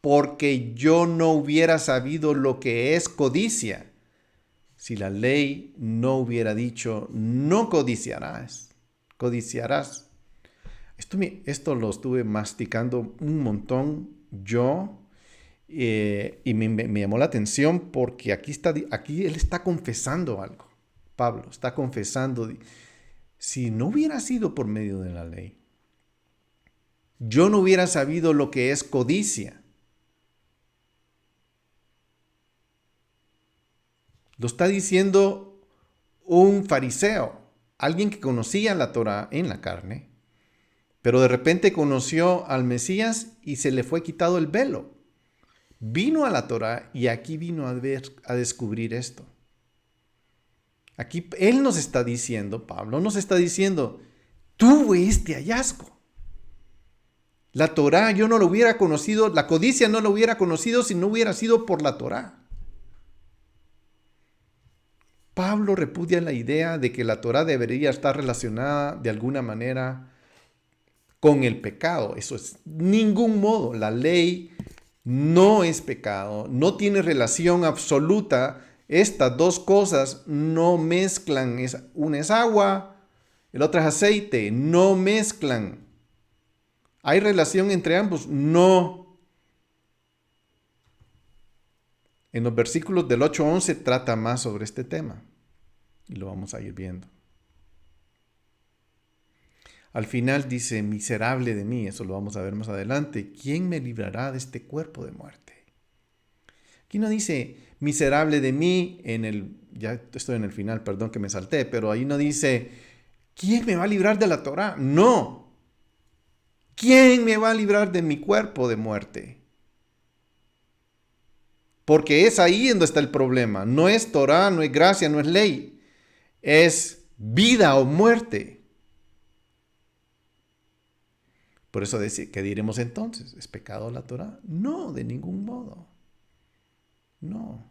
porque yo no hubiera sabido lo que es codicia si la ley no hubiera dicho, no codiciarás. Esto lo estuve masticando un montón yo, y me llamó la atención porque aquí él está confesando algo. Pablo está confesando, si no hubiera sido por medio de la ley, yo no hubiera sabido lo que es codicia. Lo está diciendo un fariseo, alguien que conocía la Torah en la carne, pero de repente conoció al Mesías y se le fue quitado el velo. Vino a la Torah y aquí vino a descubrir esto. Aquí él nos está diciendo, Pablo nos está diciendo, tuve este hallazgo. La Torah yo no lo hubiera conocido, la codicia no lo hubiera conocido si no hubiera sido por la Torah. Pablo repudia la idea de que la Torah debería estar relacionada de alguna manera con el pecado. Eso es ningún modo. La ley no es pecado, no tiene relación absoluta. Estas dos cosas no mezclan. Una es agua, el otro es aceite. No mezclan. ¿Hay relación entre ambos? No. En los versículos del 8 al 11 trata más sobre este tema. Y lo vamos a ir viendo. Al final dice, miserable de mí, eso lo vamos a ver más adelante. ¿Quién me librará de este cuerpo de muerte? Aquí no dice, miserable de mí, ya estoy en el final, perdón que me salté, pero ahí no dice, ¿quién me va a librar de la Torah? No. ¿Quién me va a librar de mi cuerpo de muerte? Porque es ahí donde está el problema. No es Torah, no es gracia, no es ley. Es vida o muerte. Por eso decir, ¿qué diremos entonces? ¿Es pecado la Torah? No, de ningún modo. No.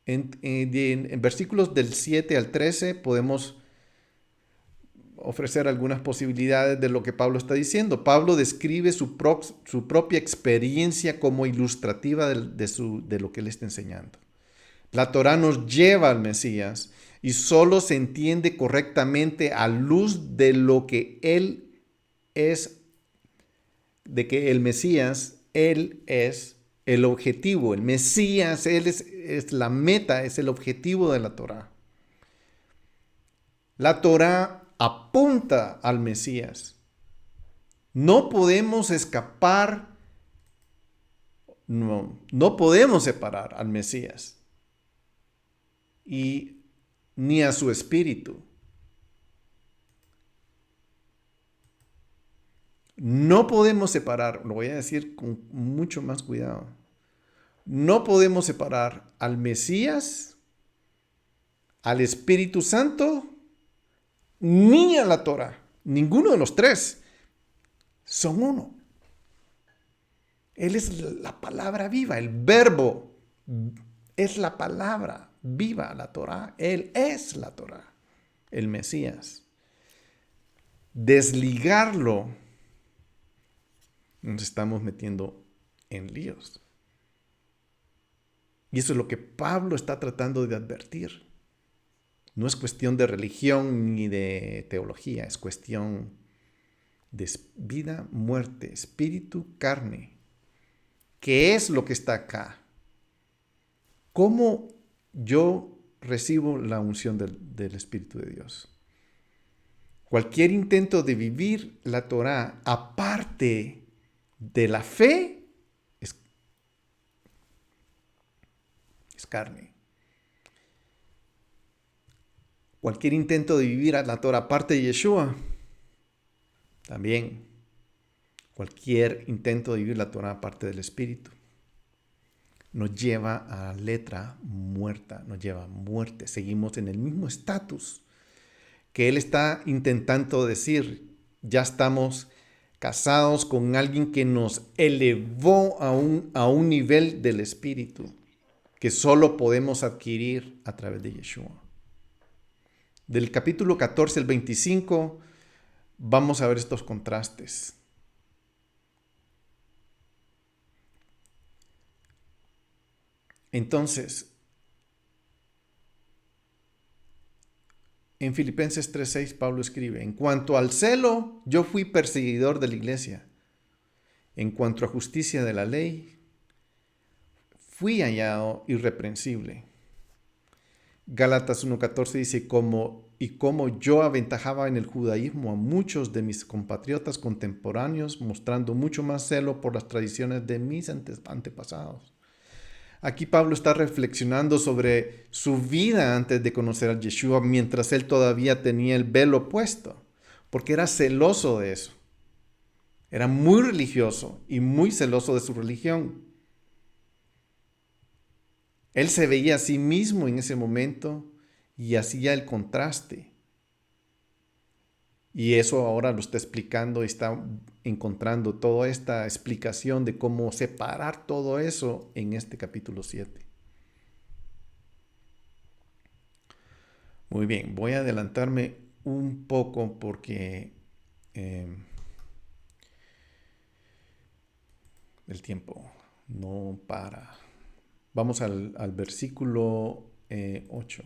En versículos del 7 al 13 podemos ofrecer algunas posibilidades de lo que Pablo está diciendo. Pablo describe su propia experiencia como ilustrativa de lo que él está enseñando. La Torah nos lleva al Mesías y solo se entiende correctamente a luz de lo que él es, de que el Mesías, él es el objetivo. El Mesías, él es la meta, es el objetivo de la Torah. La Torah apunta al Mesías. No podemos escapar, no podemos separar al Mesías ni a su espíritu. No podemos separar, lo voy a decir con mucho más cuidado. No podemos separar al Mesías, al Espíritu Santo, ni a la Torah. Ninguno de los tres. Son uno. Él es la palabra viva, el verbo es la palabra viva, la Torah. Él es la Torah, el Mesías. Desligarlo, nos estamos metiendo en líos. Y eso es lo que Pablo está tratando de advertir. No es cuestión de religión ni de teología, es cuestión de vida, muerte, espíritu, carne. ¿Qué es lo que está acá? ¿Cómo yo recibo la unción del Espíritu de Dios? Cualquier intento de vivir la Torah aparte de la fe es carne. Cualquier intento de vivir la Torah aparte de Yeshua, también. Cualquier intento de vivir la Torah aparte del Espíritu nos lleva a letra muerta, nos lleva a muerte. Seguimos en el mismo estatus que él está intentando decir. Ya estamos casados con alguien que nos elevó a un nivel del Espíritu que solo podemos adquirir a través de Yeshua. Del capítulo 14 al 25 vamos a ver estos contrastes. Entonces, en Filipenses 3:6 Pablo escribe: en cuanto al celo, yo fui perseguidor de la iglesia. En cuanto a justicia de la ley, fui hallado irreprensible. Gálatas 1:14 dice: como yo aventajaba en el judaísmo a muchos de mis compatriotas contemporáneos, mostrando mucho más celo por las tradiciones de mis antepasados. Aquí Pablo está reflexionando sobre su vida antes de conocer a Yeshua, mientras él todavía tenía el velo puesto, porque era celoso de eso. Era muy religioso y muy celoso de su religión. Él se veía a sí mismo en ese momento y hacía el contraste. Y eso ahora lo está explicando y está encontrando toda esta explicación de cómo separar todo eso en este capítulo 7. Muy bien, voy a adelantarme un poco porque el tiempo no para. Vamos al versículo 8.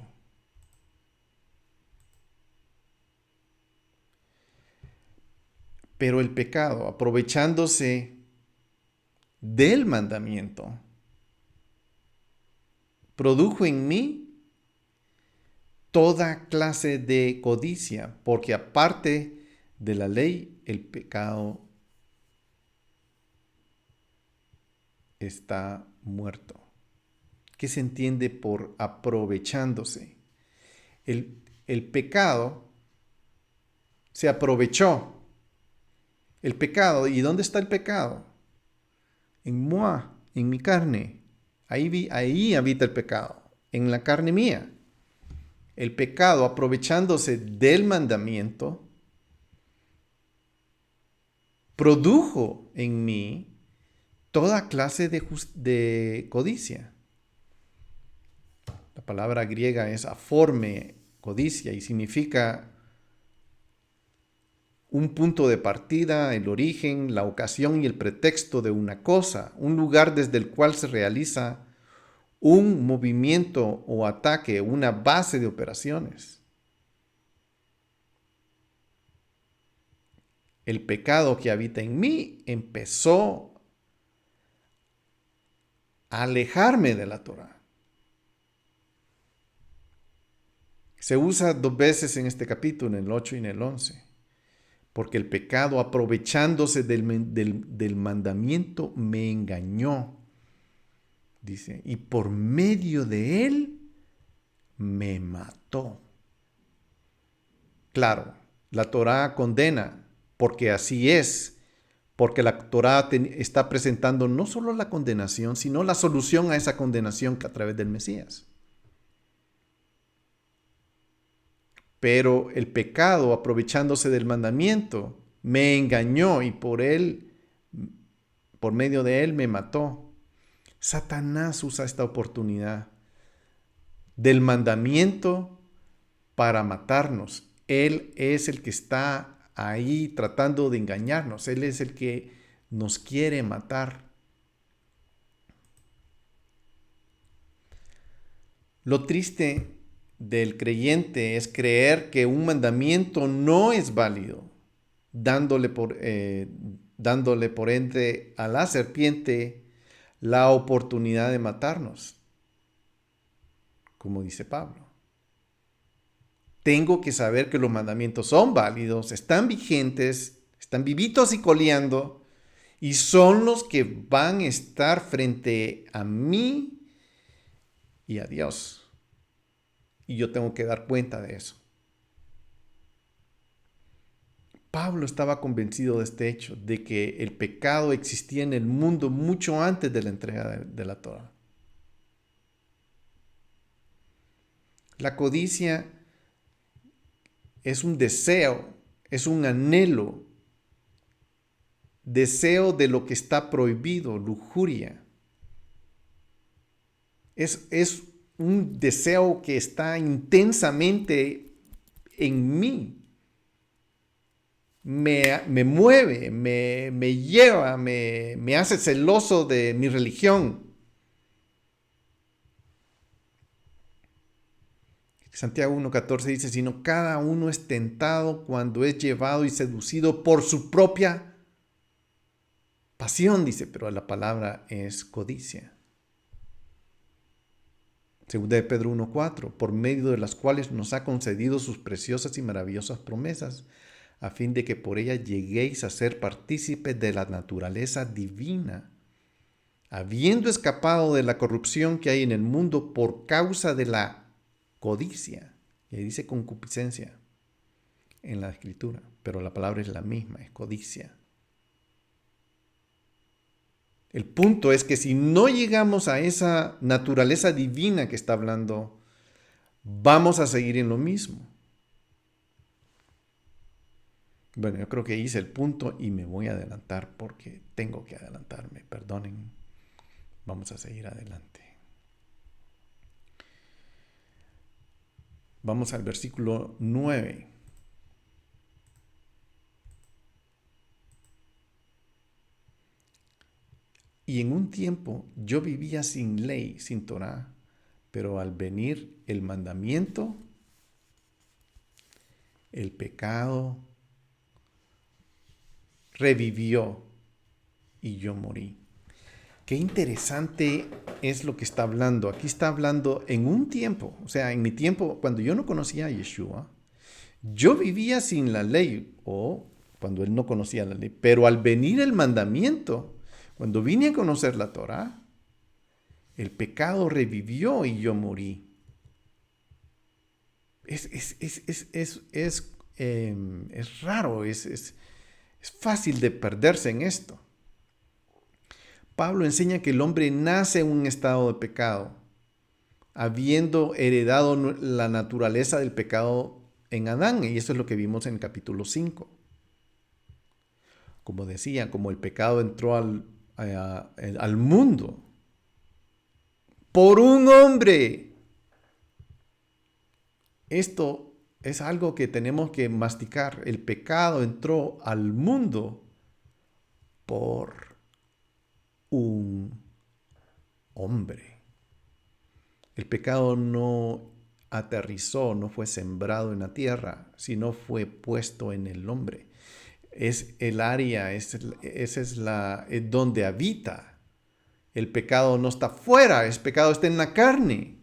Pero el pecado, aprovechándose del mandamiento, produjo en mí toda clase de codicia, porque aparte de la ley, el pecado está muerto. ¿Qué se entiende por aprovechándose? El pecado se aprovechó. El pecado, ¿y dónde está el pecado? En moi, en mi carne. Ahí habita el pecado, en la carne mía. El pecado, aprovechándose del mandamiento, produjo en mí toda clase de codicia. La palabra griega es aforme, codicia, y significa un punto de partida, el origen, la ocasión y el pretexto de una cosa, un lugar desde el cual se realiza un movimiento o ataque, una base de operaciones. El pecado que habita en mí empezó a alejarme de la Torah. Se usa 2 veces en este capítulo, en el 8 y en el 11. Porque el pecado, aprovechándose del mandamiento, me engañó. Dice, y por medio de él me mató. Claro, la Torá condena, porque así es. Porque la Torá está presentando no solo la condenación, sino la solución a esa condenación a través del Mesías. Pero el pecado, aprovechándose del mandamiento, me engañó y por medio de él me mató. Satanás usa esta oportunidad del mandamiento para matarnos. Él es el que está ahí tratando de engañarnos. Él es el que nos quiere matar. Lo triste del creyente es creer que un mandamiento no es válido, dándole por ende a la serpiente la oportunidad de matarnos, como dice Pablo. Tengo que saber que los mandamientos son válidos, están vigentes, están vivitos y coleando, y son los que van a estar frente a mí y a Dios. Y yo tengo que dar cuenta de eso. Pablo estaba convencido de este hecho, de que el pecado existía en el mundo mucho antes de la entrega de la Torá. La codicia es un deseo, es un anhelo, deseo de lo que está prohibido, lujuria. Es un deseo que está intensamente en mí. Me mueve, me lleva, me hace celoso de mi religión. Santiago 1.14 dice, sino cada uno es tentado cuando es llevado y seducido por su propia pasión, dice, pero la palabra es codicia. Segunda de Pedro 1.4, por medio de las cuales nos ha concedido sus preciosas y maravillosas promesas, a fin de que por ellas lleguéis a ser partícipes de la naturaleza divina, habiendo escapado de la corrupción que hay en el mundo por causa de la codicia. Y ahí dice concupiscencia en la escritura, pero la palabra es la misma, es codicia. El punto es que si no llegamos a esa naturaleza divina que está hablando, vamos a seguir en lo mismo. Bueno, yo creo que hice el punto y me voy a adelantar porque tengo que adelantarme, perdonen. Vamos a seguir adelante. Vamos al versículo 9. Y en un tiempo yo vivía sin ley, sin Torá, pero al venir el mandamiento, el pecado revivió y yo morí. Qué interesante es lo que está hablando. Aquí está hablando en un tiempo, o sea, en mi tiempo, cuando yo no conocía a Yeshua, yo vivía sin la ley, o cuando él no conocía la ley, pero al venir el mandamiento, cuando vine a conocer la Torá, el pecado revivió y yo morí. Es raro, es fácil de perderse en esto. Pablo enseña que el hombre nace en un estado de pecado, habiendo heredado la naturaleza del pecado en Adán, y eso es lo que vimos en el capítulo 5. Como decía, como el pecado entró al mundo por un hombre. Esto es algo que tenemos que masticar. El pecado entró al mundo por un hombre. El pecado no aterrizó, no fue sembrado en la tierra, sino fue puesto en el hombre. Es el área, es donde habita. El pecado no está fuera, el pecado está en la carne.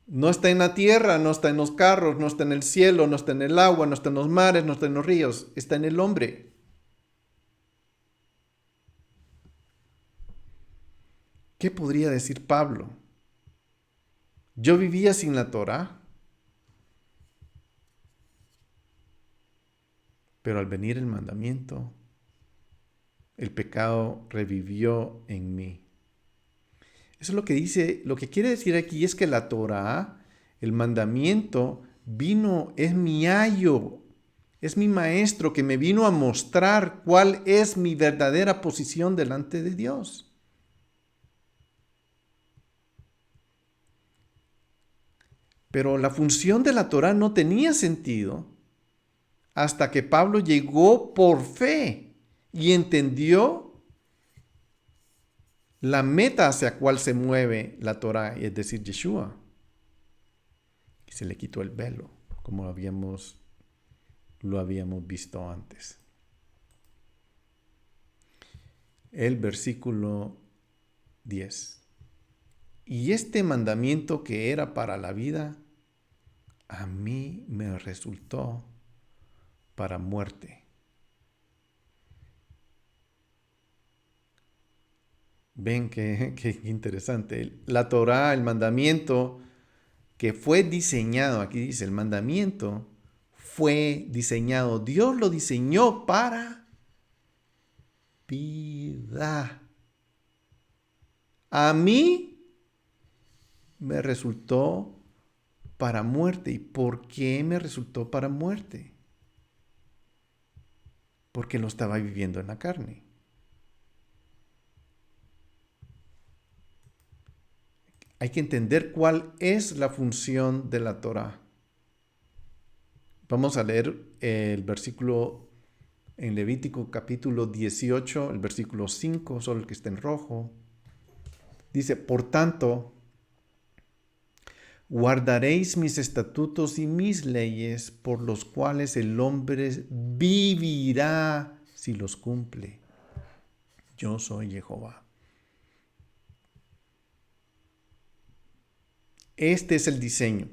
No está en la tierra, no está en los carros, no está en el cielo, no está en el agua, no está en los mares, no está en los ríos, está en el hombre. ¿Qué podría decir Pablo? Yo vivía sin la Torá, pero al venir el mandamiento, el pecado revivió en mí. Eso es lo que dice, lo que quiere decir aquí es que la Torá, el mandamiento, es mi ayo, es mi maestro que me vino a mostrar cuál es mi verdadera posición delante de Dios. Pero la función de la Torá no tenía sentido hasta que Pablo llegó por fe y entendió la meta hacia cual se mueve la Torá, es decir, Yeshua. Y se le quitó el velo, como lo habíamos visto antes. El versículo 10. Y este mandamiento que era para la vida, a mí me resultó para muerte. Ven qué interesante. La Torá, el mandamiento que fue diseñado, aquí dice, el mandamiento fue diseñado. Dios lo diseñó para vida. A mí me resultó para muerte. ¿Y por qué me resultó para muerte? Porque lo estaba viviendo en la carne. Hay que entender cuál es la función de la Torah. Vamos a leer el versículo en Levítico capítulo 18, el versículo 5, solo el que está en rojo. Dice, por tanto, guardaréis mis estatutos y mis leyes, por los cuales el hombre vivirá si los cumple. Yo soy Jehová. Este es el diseño.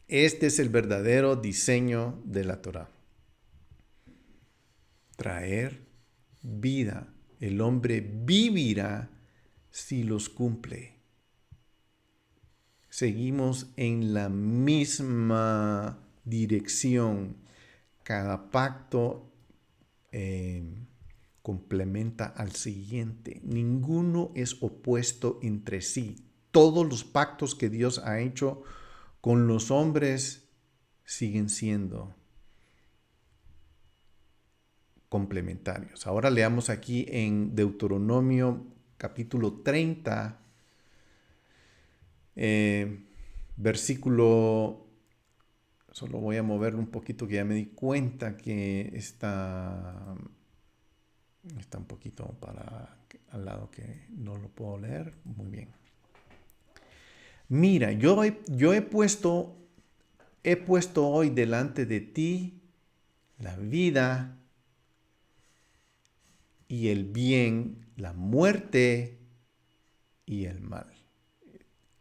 Este es el verdadero diseño de la Torah. Traer vida. El hombre vivirá si los cumple. Seguimos en la misma dirección. Cada pacto complementa al siguiente. Ninguno es opuesto entre sí. Todos los pactos que Dios ha hecho con los hombres siguen siendo complementarios. Ahora leamos aquí en Deuteronomio capítulo 30, versículo, solo voy a moverlo un poquito que ya me di cuenta que está un poquito para al lado que no lo puedo leer. Muy bien. Mira, yo he puesto hoy delante de ti la vida y el bien, la muerte y el mal.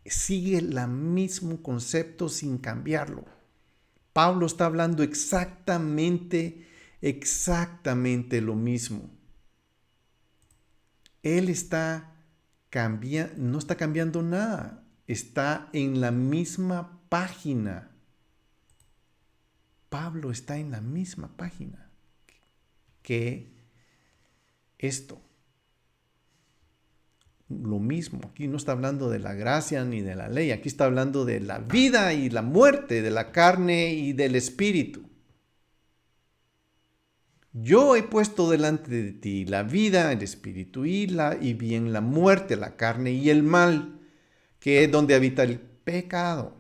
Sigue el mismo concepto sin cambiarlo. Pablo está hablando exactamente lo mismo. Él no está cambiando nada. Está en la misma página. Pablo está en la misma página que esto. Lo mismo. Aquí no está hablando de la gracia ni de la ley. Aquí está hablando de la vida y la muerte, de la carne y del espíritu. Yo he puesto delante de ti la vida, el espíritu y bien la muerte, la carne y el mal, que es donde habita el pecado.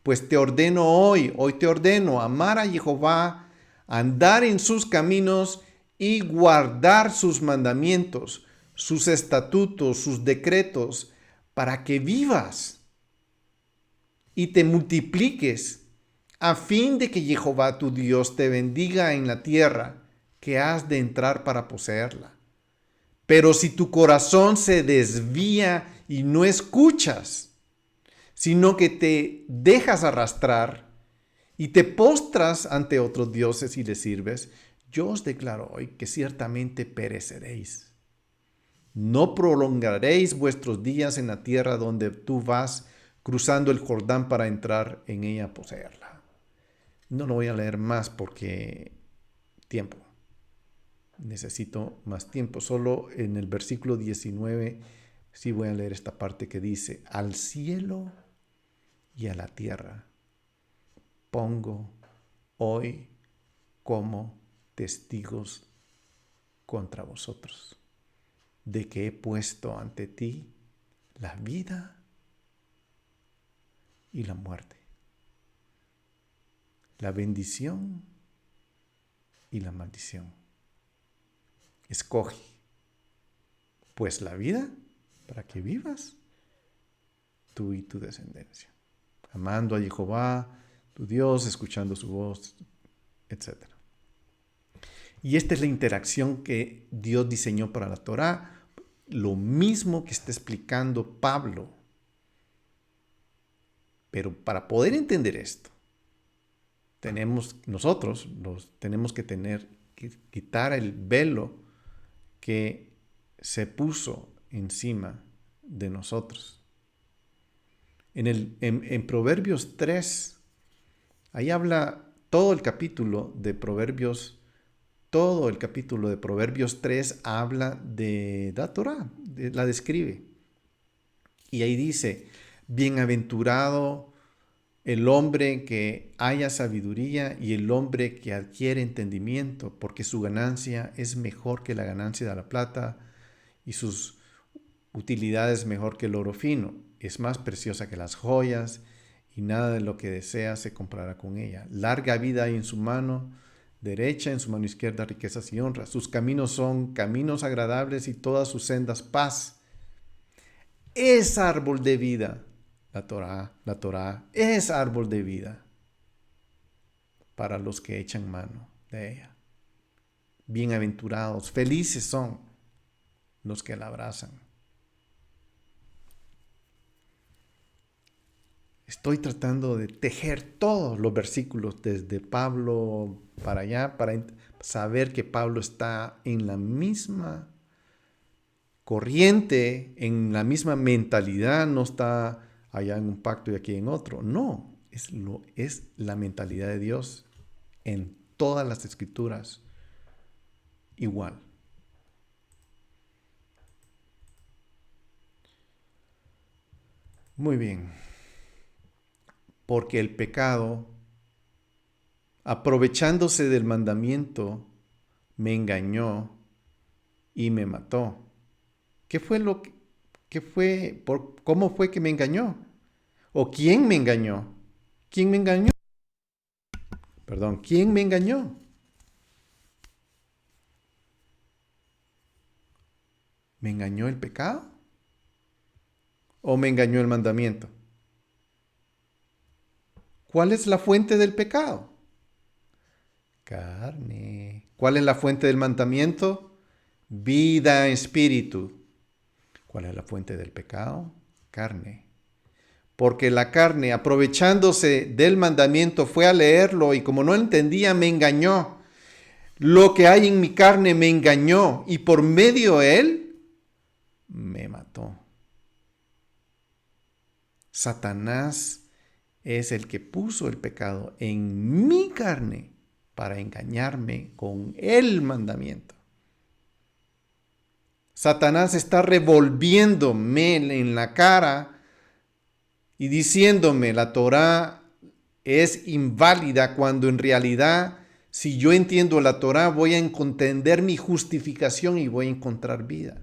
Pues te ordeno hoy te ordeno amar a Jehová, andar en sus caminos y guardar sus mandamientos, sus estatutos, sus decretos, para que vivas y te multipliques, a fin de que Jehová tu Dios te bendiga en la tierra que has de entrar para poseerla. Pero si tu corazón se desvía y no escuchas, sino que te dejas arrastrar y te postras ante otros dioses y les sirves, yo os declaro hoy que ciertamente pereceréis. No prolongaréis vuestros días en la tierra donde tú vas cruzando el Jordán para entrar en ella a poseerla. No lo voy a leer más porque tiempo. Necesito más tiempo. Solo en el versículo 19 sí voy a leer esta parte que dice, al cielo y a la tierra pongo hoy como testigos contra vosotros, de que he puesto ante ti la vida y la muerte, la bendición y la maldición. Escoge, pues, la vida para que vivas tú y tu descendencia, amando a Jehová, tu Dios, escuchando su voz, etc. Y esta es la interacción que Dios diseñó para la Torá, lo mismo que está explicando Pablo. Pero para poder entender esto, tenemos que quitar el velo que se puso encima de nosotros. En Proverbios 3, Ahí habla todo el capítulo de Proverbios, todo el capítulo de Proverbios 3 habla de la Torah, la describe. Y ahí dice, bienaventurado el hombre que haya sabiduría y el hombre que adquiere entendimiento, porque su ganancia es mejor que la ganancia de la plata y sus utilidades mejor que el oro fino. Es más preciosa que las joyas y nada de lo que desea se comprará con ella. Larga vida hay en su mano derecha, en su mano izquierda riquezas y honra. Sus caminos son caminos agradables y todas sus sendas paz. Es árbol de vida. La Torá es árbol de vida para los que echan mano de ella. Bienaventurados, felices son los que la abrazan. Estoy tratando de tejer todos los versículos desde Pablo para allá, para saber que Pablo está en la misma corriente, en la misma mentalidad, no está allá en un pacto y aquí en otro. No, es la mentalidad de Dios en todas las escrituras igual. Muy bien, porque el pecado, aprovechándose del mandamiento, me engañó y me mató. ¿Qué fue lo que, cómo fue que me engañó? ¿O quién me engañó? ¿Quién me engañó? Perdón, ¿quién me engañó? ¿Me engañó el pecado? ¿O me engañó el mandamiento? ¿Cuál es la fuente del pecado? Carne. ¿Cuál es la fuente del mandamiento? Vida, espíritu. ¿Cuál es la fuente del pecado? Carne. Porque la carne, aprovechándose del mandamiento, fue a leerlo y como no entendía, me engañó. Lo que hay en mi carne me engañó y por medio de él me mató. Satanás es el que puso el pecado en mi carne para engañarme con el mandamiento. Satanás está revolviéndome en la cara y diciéndome la Torá es inválida cuando en realidad si yo entiendo la Torá voy a entender mi justificación y voy a encontrar vida.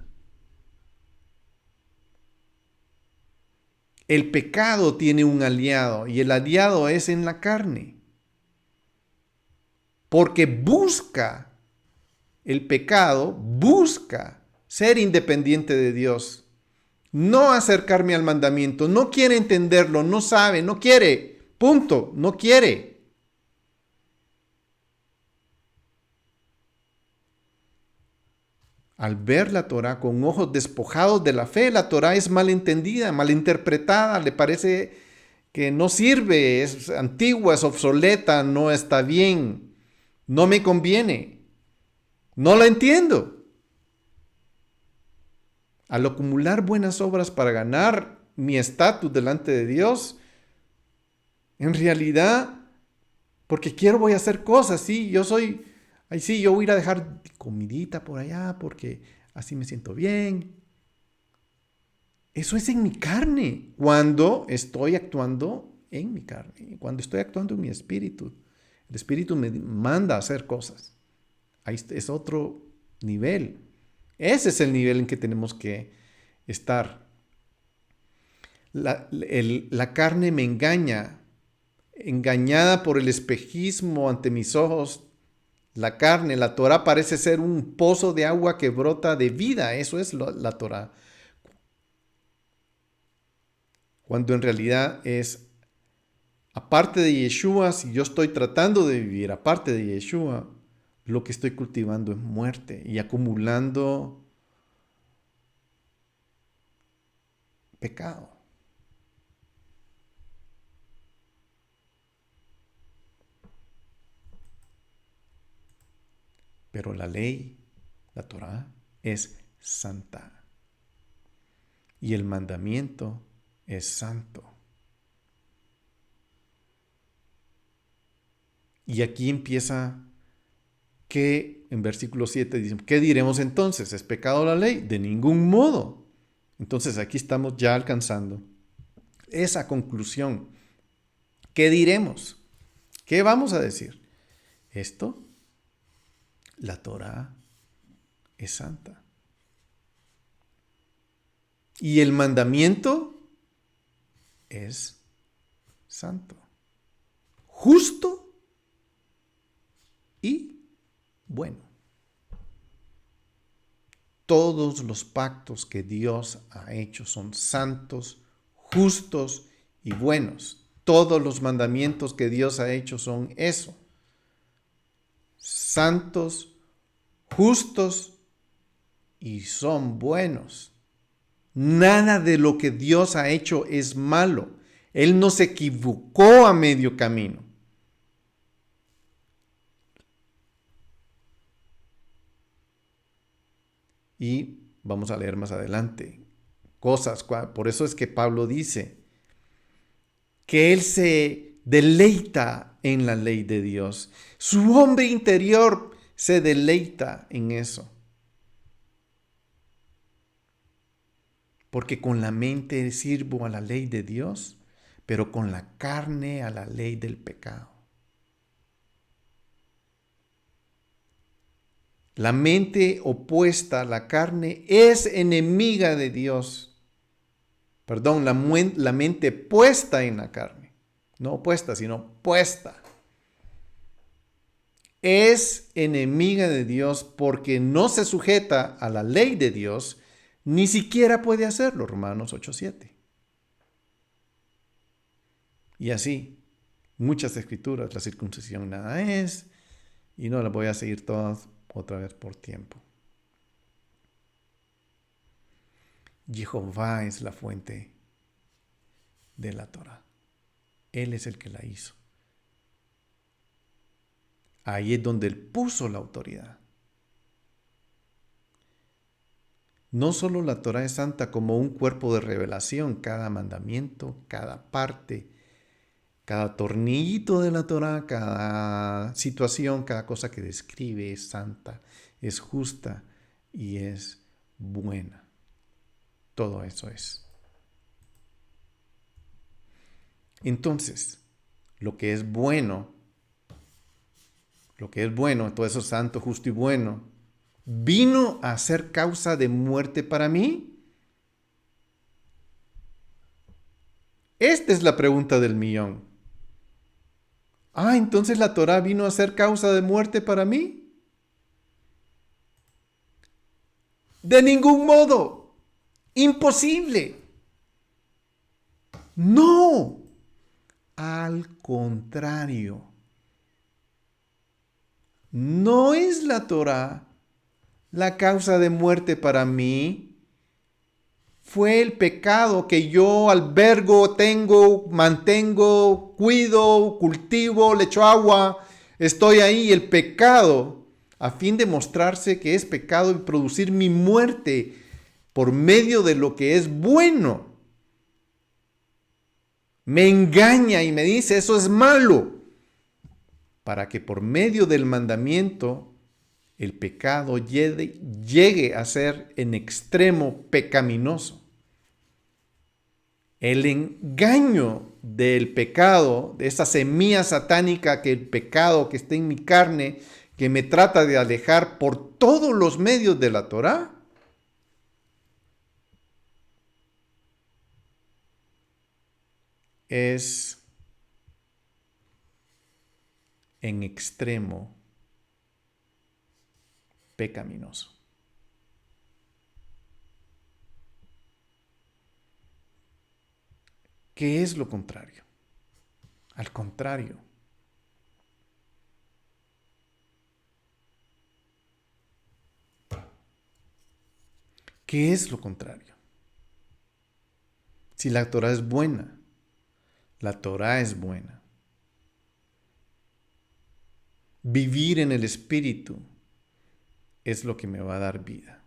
El pecado tiene un aliado y el aliado es en la carne. Porque el pecado busca ser independiente de Dios. No acercarme al mandamiento. No quiere entenderlo, no sabe, no quiere. Punto, no quiere. Al ver la Torah con ojos despojados de la fe, la Torah es malentendida, malinterpretada, le parece que no sirve, es antigua, es obsoleta, no está bien, no me conviene, no la entiendo. Al acumular buenas obras para ganar mi estatus delante de Dios, en realidad, porque quiero voy a hacer cosas, sí, yo voy a ir a dejar comidita por allá porque así me siento bien. Eso es en mi carne, cuando estoy actuando en mi carne, cuando estoy actuando en mi espíritu. El espíritu me manda a hacer cosas. Ahí es otro nivel. Ese es el nivel en que tenemos que estar. La carne me engaña, engañada por el espejismo ante mis ojos. La carne, la Torah parece ser un pozo de agua que brota de vida. Eso es la Torah. Cuando en realidad es, aparte de Yeshua, si yo estoy tratando de vivir aparte de Yeshua, lo que estoy cultivando es muerte y acumulando pecado. Pero la ley, la Torah, es santa. Y el mandamiento es santo. Y aquí empieza que en versículo 7 dicen, ¿qué diremos entonces? ¿Es pecado la ley? De ningún modo. Entonces aquí estamos ya alcanzando esa conclusión. ¿Qué diremos? ¿Qué vamos a decir? Esto, la Torá es santa. Y el mandamiento es santo, justo y bueno. Todos los pactos que Dios ha hecho son santos, justos y buenos. Todos los mandamientos que Dios ha hecho son eso. Santos, justos y son buenos. Nada de lo que Dios ha hecho es malo. Él no se equivocó a medio camino. Y vamos a leer más adelante cosas. Por eso es que Pablo dice que él se deleita en la ley de Dios. Su hombre interior se deleita en eso. Porque con la mente sirvo a la ley de Dios, pero con la carne a la ley del pecado. La mente opuesta a la carne es enemiga de Dios. Perdón, la mente puesta en la carne. No opuesta, sino puesta. Es enemiga de Dios porque no se sujeta a la ley de Dios, ni siquiera puede hacerlo. Romanos 8:7. Y así, muchas escrituras, la circuncisión nada es, y no las voy a seguir todas otra vez por tiempo. Jehová es la fuente de la Torá. Él es el que la hizo. Ahí es donde Él puso la autoridad. No solo la Torá es santa como un cuerpo de revelación, cada mandamiento, cada parte, cada tornillito de la Torá, cada situación, cada cosa que describe es santa, es justa y es buena. Todo eso es. Entonces, lo que es bueno, todo eso santo, justo y bueno, ¿vino a ser causa de muerte para mí? Esta es la pregunta del millón. Entonces la Torá vino a ser causa de muerte para mí. De ningún modo. Imposible. No. Al contrario. No es la Torá la causa de muerte para mí. Fue el pecado que yo albergo, tengo, mantengo, cuido, cultivo, le echo agua. Estoy ahí, el pecado, a fin de mostrarse que es pecado y producir mi muerte por medio de lo que es bueno. Me engaña y me dice, eso es malo, para que por medio del mandamiento el pecado llegue a ser en extremo pecaminoso. El engaño del pecado, de esa semilla satánica que el pecado que está en mi carne, que me trata de alejar por todos los medios de la Torá, es en extremo pecaminoso. ¿Qué es lo contrario? Al contrario. ¿Qué es lo contrario? Si la Torá es buena, la Torá es buena. Vivir en el Espíritu es lo que me va a dar vida.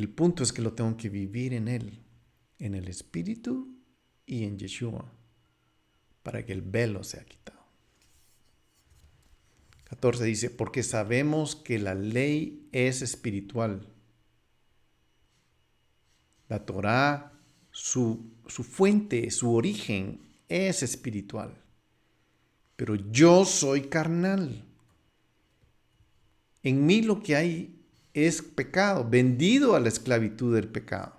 El punto es que lo tengo que vivir en Él, en el Espíritu y en Yeshua, para que el velo sea quitado. 14 dice, porque sabemos que la ley es espiritual. La Torá, su fuente, su origen es espiritual. Pero yo soy carnal. En mí lo que hay es pecado, vendido a la esclavitud del pecado.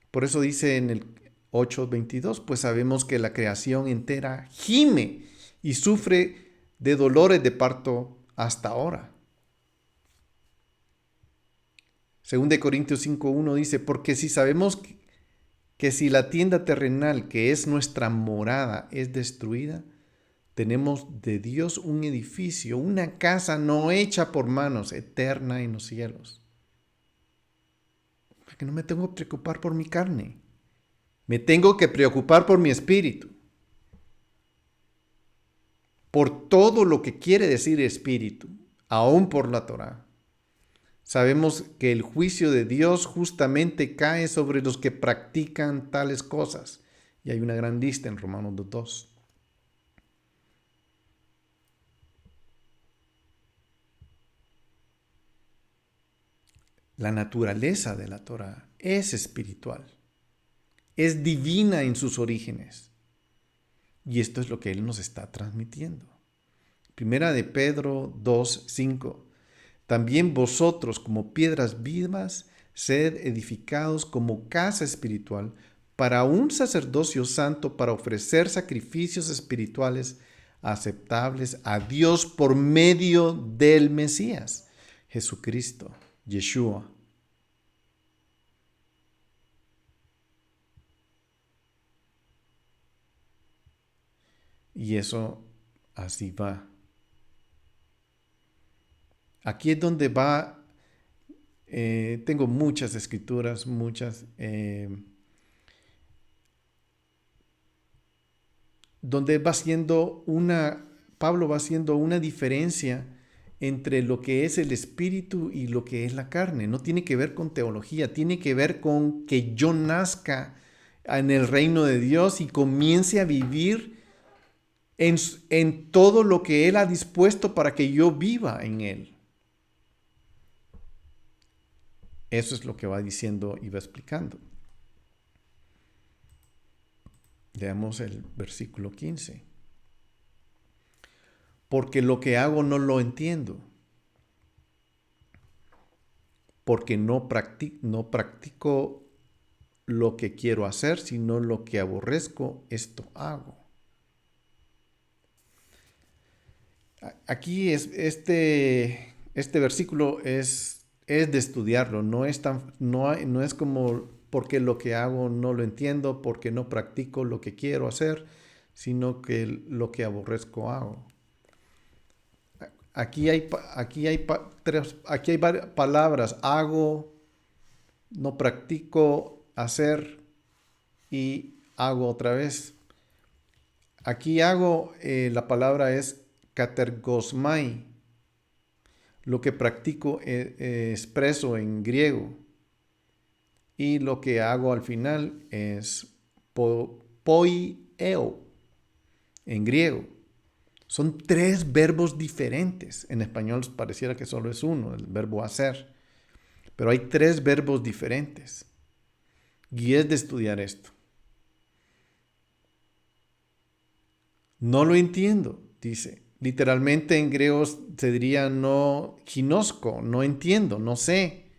Por eso dice en el 8:22, pues sabemos que la creación entera gime y sufre de dolores de parto hasta ahora. 2 Corintios 5:1 dice, porque si sabemos que si la tienda terrenal, que es nuestra morada, es destruida, tenemos de Dios un edificio, una casa no hecha por manos, eterna en los cielos. Porque no me tengo que preocupar por mi carne. Me tengo que preocupar por mi espíritu. Por todo lo que quiere decir espíritu, aún por la Torá. Sabemos que el juicio de Dios justamente cae sobre los que practican tales cosas. Y hay una gran lista en Romanos 2. La naturaleza de la Torá es espiritual. Es divina en sus orígenes. Y esto es lo que Él nos está transmitiendo. Primera de Pedro 2:5. También vosotros, como piedras vivas, sed edificados como casa espiritual para un sacerdocio santo, para ofrecer sacrificios espirituales aceptables a Dios por medio del Mesías, Jesucristo, Yeshua. Y eso así va. Aquí es donde va, tengo muchas escrituras, donde Pablo va haciendo una diferencia entre lo que es el espíritu y lo que es la carne. No tiene que ver con teología, tiene que ver con que yo nazca en el reino de Dios y comience a vivir en todo lo que Él ha dispuesto para que yo viva en Él. Eso es lo que va diciendo y va explicando. Leamos el versículo 15. Porque lo que hago no lo entiendo. Porque no practico lo que quiero hacer, sino lo que aborrezco, esto hago. Aquí este versículo es de estudiarlo, no es como porque lo que hago no lo entiendo, porque no practico lo que quiero hacer, sino que lo que aborrezco hago. Aquí hay varias palabras: hago, no practico, hacer y hago otra vez. Aquí hago, la palabra es katergosmai. Lo que practico expreso en griego. Y lo que hago al final es poieo en griego. Son 3 verbos diferentes. En español pareciera que solo es uno, el verbo hacer. Pero hay 3 verbos diferentes. Y es de estudiar esto. No lo entiendo, dice. Literalmente en griego se diría no ginosko, no entiendo, no sé.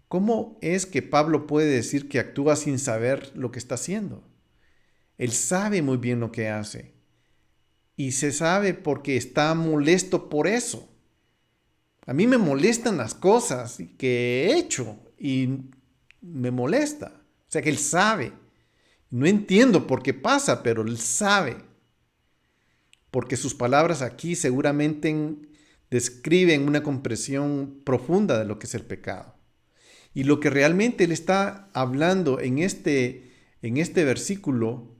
¿Cómo es que Pablo puede decir que actúa sin saber lo que está haciendo? Él sabe muy bien lo que hace. Y se sabe porque está molesto por eso. A mí me molestan las cosas que he hecho y me molesta. O sea que él sabe. No entiendo por qué pasa, pero él sabe. Porque sus palabras aquí seguramente describen una comprensión profunda de lo que es el pecado. Y lo que realmente él está hablando en este versículo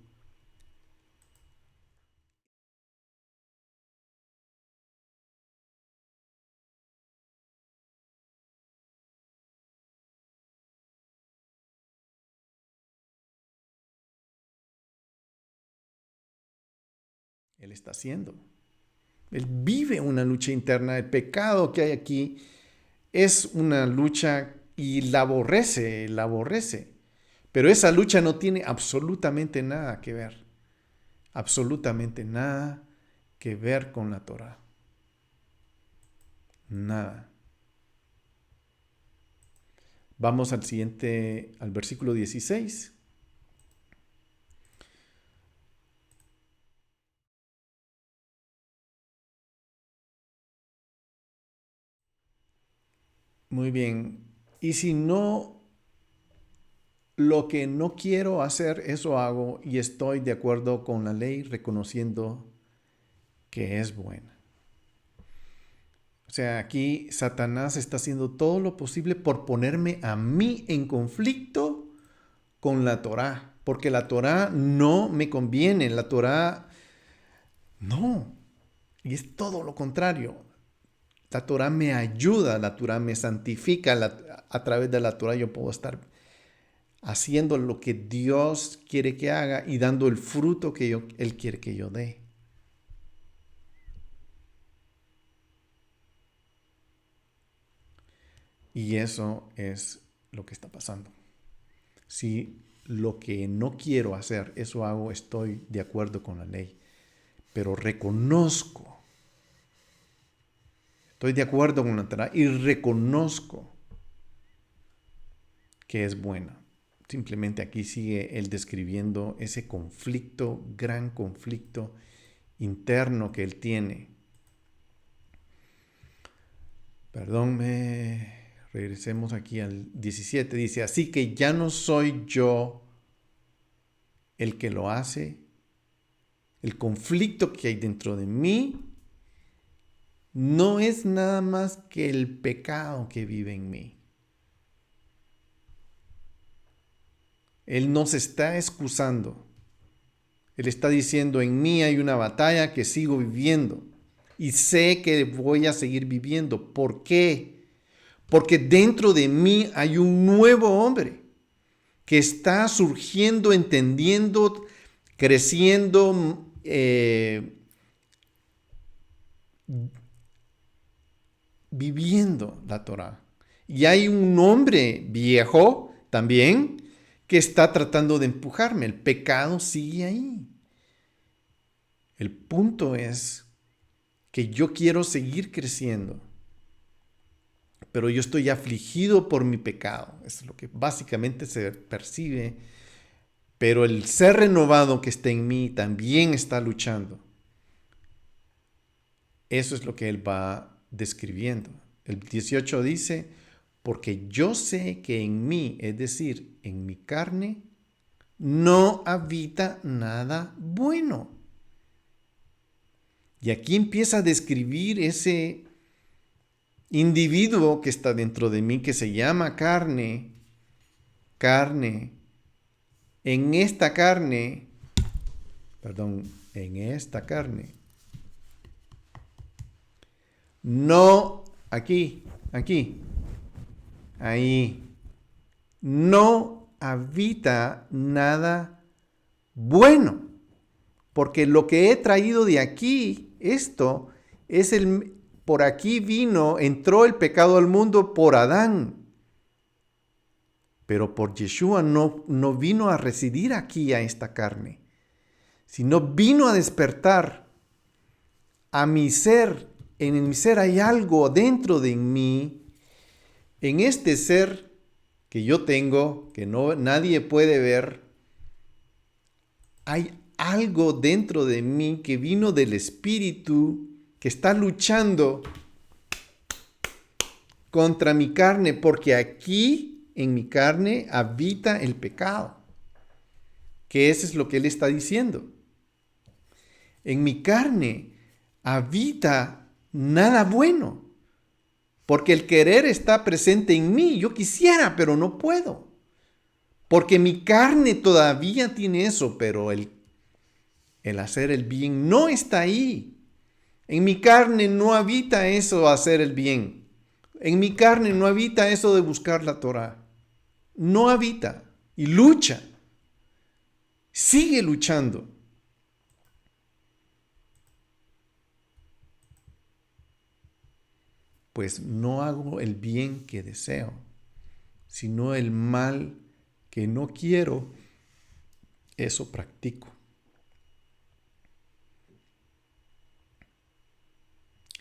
Él está haciendo. Él vive una lucha interna. El pecado que hay aquí es una lucha y la aborrece, la aborrece. Pero esa lucha no tiene absolutamente nada que ver. Absolutamente nada que ver con la Torah. Nada. Vamos al siguiente, al versículo 16. Muy bien. Y si no, lo que no quiero hacer, eso hago y estoy de acuerdo con la ley, reconociendo que es buena. O sea, aquí Satanás está haciendo todo lo posible por ponerme a mí en conflicto con la Torá, porque la Torá no me conviene, la Torá no, y es todo lo contrario. La Torá me ayuda, la Torá me santifica, a través de la Torá yo puedo estar haciendo lo que Dios quiere que haga y dando el fruto que Él quiere que yo dé. Y eso es lo que está pasando. Si lo que no quiero hacer, eso hago, estoy de acuerdo con la ley. Pero reconozco, estoy de acuerdo con la Torá y reconozco que es buena. Simplemente aquí sigue él describiendo ese conflicto, gran conflicto interno que él tiene. Regresemos aquí al 17. Dice, así que ya no soy yo el que lo hace. El conflicto que hay dentro de mí no es nada más que el pecado que vive en mí. Él no se está excusando. Él está diciendo, en mí hay una batalla que sigo viviendo y sé que voy a seguir viviendo. ¿Por qué? Porque dentro de mí hay un nuevo hombre que está surgiendo, entendiendo, creciendo, viviendo la Torá. Y hay un hombre viejo también que está tratando de empujarme. El pecado sigue ahí. El punto es que yo quiero seguir creciendo, pero yo estoy afligido por mi pecado. Eso es lo que básicamente se percibe. Pero el ser renovado que está en mí también está luchando. Eso es lo que él va describiendo. El 18 dice, porque yo sé que en mí, es decir, en mi carne, no habita nada bueno. Y aquí empieza a describir ese individuo que está dentro de mí, que se llama carne. En esta carne, no, aquí, ahí, no habita nada bueno, porque lo que he traído de aquí, esto, por aquí entró el pecado al mundo por Adán, pero por Yeshua no vino a residir aquí a esta carne, sino vino a despertar a mi ser. En mi ser hay algo dentro de mí, en este ser que yo tengo, que nadie puede ver, hay algo dentro de mí que vino del Espíritu, que está luchando contra mi carne, porque aquí en mi carne habita el pecado. Que eso es lo que él está diciendo. En mi carne habita nada bueno, porque el querer está presente en mí. Yo quisiera, pero no puedo, porque mi carne todavía tiene eso, pero el hacer el bien no está ahí. En mi carne no habita eso, hacer el bien. En mi carne no habita eso de buscar la Torah. No habita y lucha. Sigue luchando. pues no hago el bien que deseo, sino el mal que no quiero, eso practico.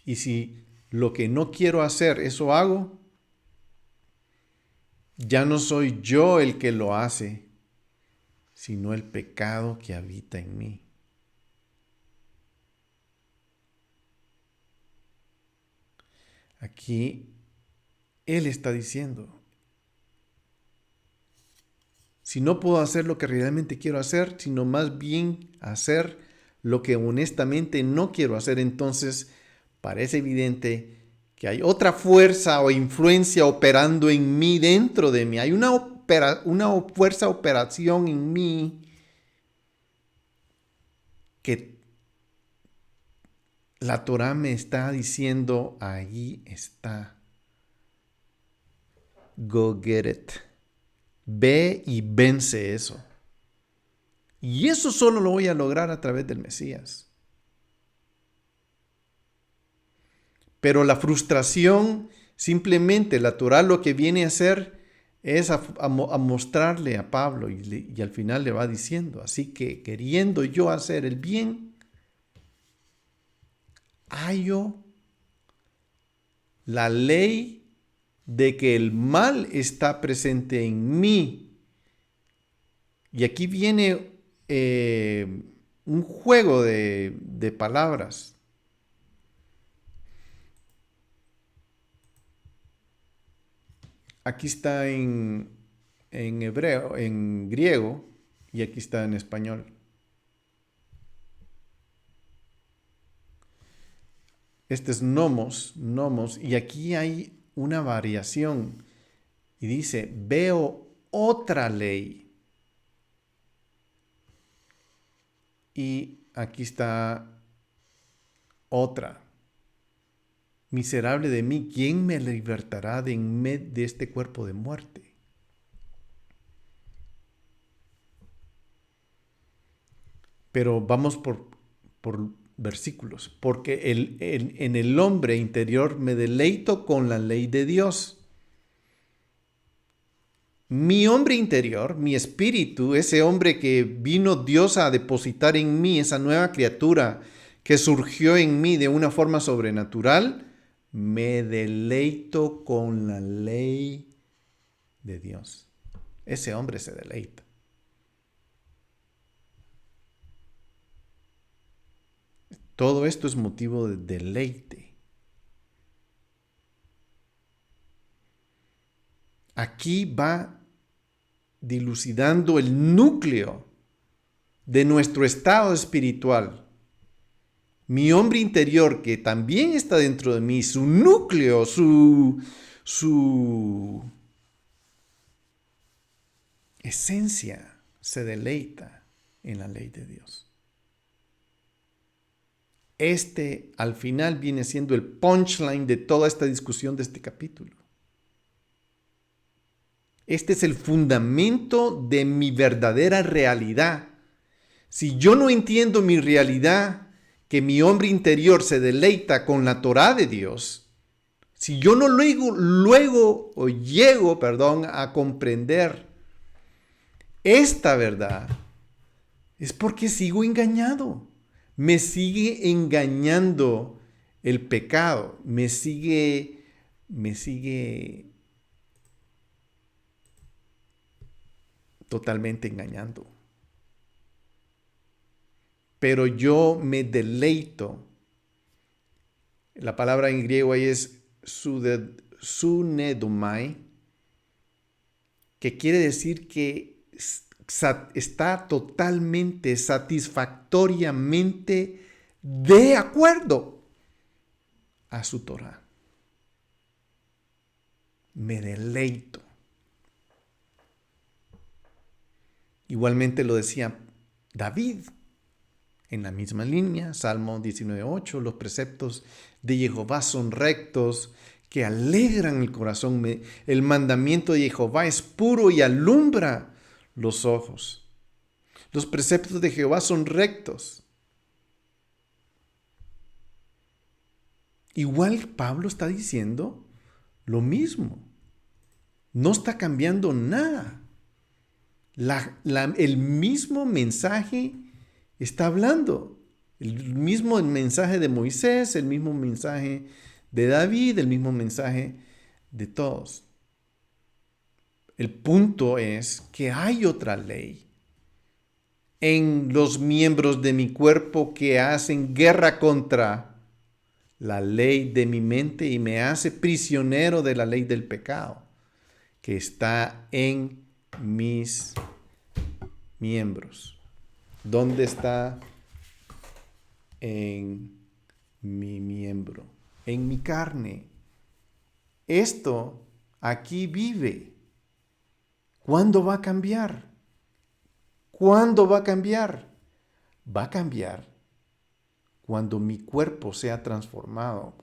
Y si lo que no quiero hacer, eso hago, ya no soy yo el que lo hace, sino el pecado que habita en mí. Aquí Él está diciendo, si no puedo hacer lo que realmente quiero hacer, sino más bien hacer lo que honestamente no quiero hacer, entonces parece evidente que hay otra fuerza o influencia operando en mí, dentro de mí. Hay una fuerza operación en mí que la Torah me está diciendo, ahí está. Go get it. Ve y vence eso. Y eso solo lo voy a lograr a través del Mesías. Pero la frustración, simplemente la Torah lo que viene a hacer es a mostrarle a Pablo y al final le va diciendo, así que queriendo yo hacer el bien, hallo la ley de que el mal está presente en mí. Y aquí viene un juego de palabras. Aquí está en hebreo, en griego, y aquí está en español. Este es nomos, y aquí hay una variación. Y dice, veo otra ley. Y aquí está otra. Miserable de mí, ¿quién me libertará de este cuerpo de muerte? Pero vamos por versículos. Porque en el hombre interior me deleito con la ley de Dios. Mi hombre interior, mi espíritu, ese hombre que vino Dios a depositar en mí, esa nueva criatura que surgió en mí de una forma sobrenatural, me deleito con la ley de Dios. Ese hombre se deleita. Todo esto es motivo de deleite. Aquí va dilucidando el núcleo de nuestro estado espiritual. Mi hombre interior, que también está dentro de mí, su núcleo, su esencia, se deleita en la ley de Dios. Este, al final, viene siendo el punchline de toda esta discusión de este capítulo. Este es el fundamento de mi verdadera realidad. Si yo no entiendo mi realidad, que mi hombre interior se deleita con la Torá de Dios, si yo no llego a comprender esta verdad, es porque sigo engañado. Me sigue engañando el pecado, me sigue totalmente engañando. Pero yo me deleito. La palabra en griego ahí es sunedomai, que quiere decir que está totalmente, satisfactoriamente de acuerdo a su Torah. Me deleito. Igualmente lo decía David en la misma línea, Salmo 19:8, los preceptos de Jehová son rectos, que alegran el corazón. El mandamiento de Jehová es puro y alumbra los ojos. Los preceptos de Jehová son rectos. igual Pablo está diciendo lo mismo. No está cambiando nada. El mismo mensaje está hablando. El mismo mensaje de Moisés, el mismo mensaje de David, el mismo mensaje de todos. El punto es que hay otra ley en los miembros de mi cuerpo que hacen guerra contra la ley de mi mente y me hace prisionero de la ley del pecado que está en mis miembros. ¿Dónde está? En mi miembro, en mi carne. Esto aquí vive. ¿Cuándo va a cambiar? ¿Cuándo va a cambiar? Va a cambiar cuando mi cuerpo sea transformado.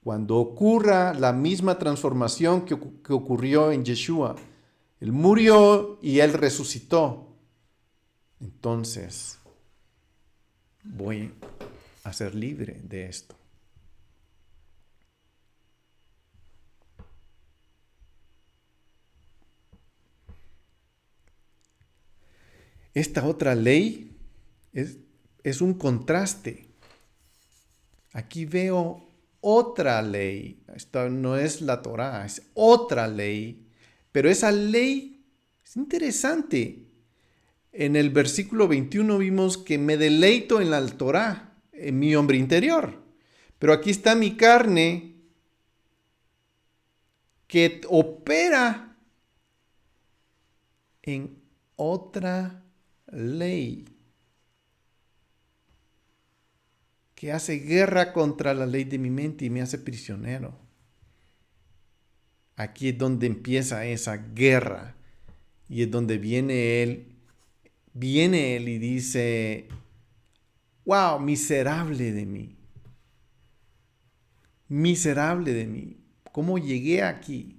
Cuando ocurra la misma transformación que ocurrió en Yeshua. Él murió y Él resucitó. Entonces, voy a ser libre de esto. Esta otra ley es un contraste. Aquí veo otra ley. Esta no es la Torá, es otra ley. Pero esa ley es interesante. En el versículo 21 vimos que me deleito en la Torá, en mi hombre interior. Pero aquí está mi carne que opera en otra ley que hace guerra contra la ley de mi mente y me hace prisionero. Aquí es donde empieza esa guerra y es donde viene él y dice, wow, miserable de mí, ¿cómo llegué aquí?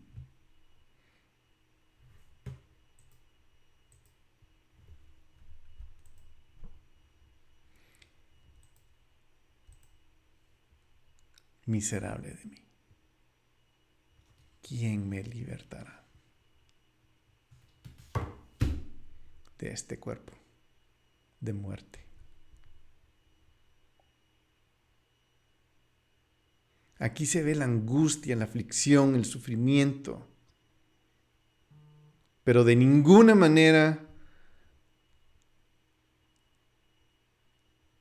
Miserable de mí. ¿Quién me libertará de este cuerpo de muerte? Aquí se ve la angustia, la aflicción, el sufrimiento. Pero de ninguna manera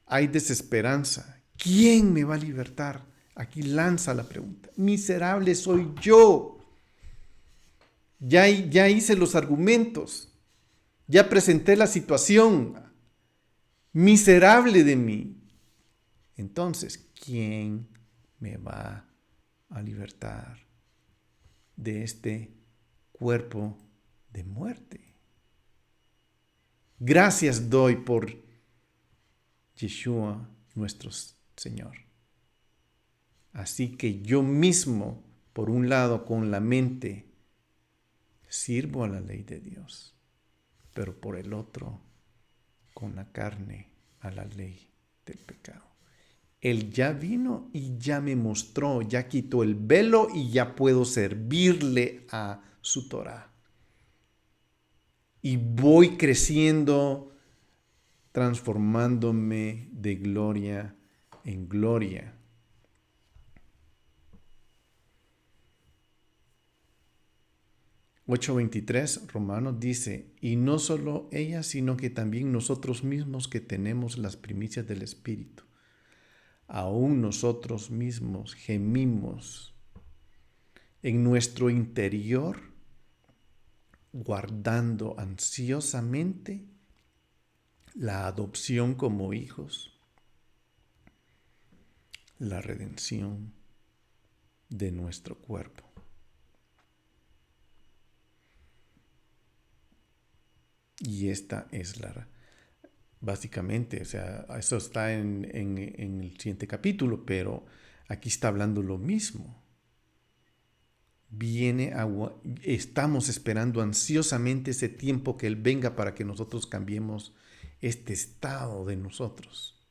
hay desesperanza. ¿Quién me va a libertar? Aquí lanza la pregunta. Miserable soy yo. Ya hice los argumentos. Ya presenté la situación. Miserable de mí. Entonces, ¿quién me va a libertar de este cuerpo de muerte? Gracias doy por Yeshua, nuestro Señor. Así que yo mismo, por un lado, con la mente, sirvo a la ley de Dios, pero por el otro, con la carne, a la ley del pecado. Él ya vino y ya me mostró, ya quitó el velo y ya puedo servirle a su Torá. Y voy creciendo, transformándome de gloria en gloria. 8:23, Romanos dice, y no solo ella, sino que también nosotros mismos que tenemos las primicias del Espíritu. Aún nosotros mismos gemimos en nuestro interior, guardando ansiosamente la adopción como hijos, la redención de nuestro cuerpo. Y esta es básicamente, o sea, eso está en el siguiente capítulo, pero aquí está hablando lo mismo. Estamos esperando ansiosamente ese tiempo que Él venga para que nosotros cambiemos este estado de nosotros.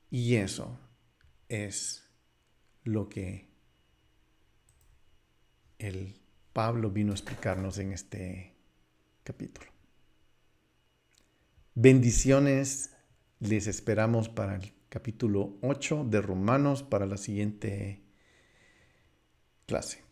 Y eso es lo que el Pablo vino a explicarnos en este capítulo. Bendiciones, les esperamos para el capítulo 8 de Romanos para la siguiente clase.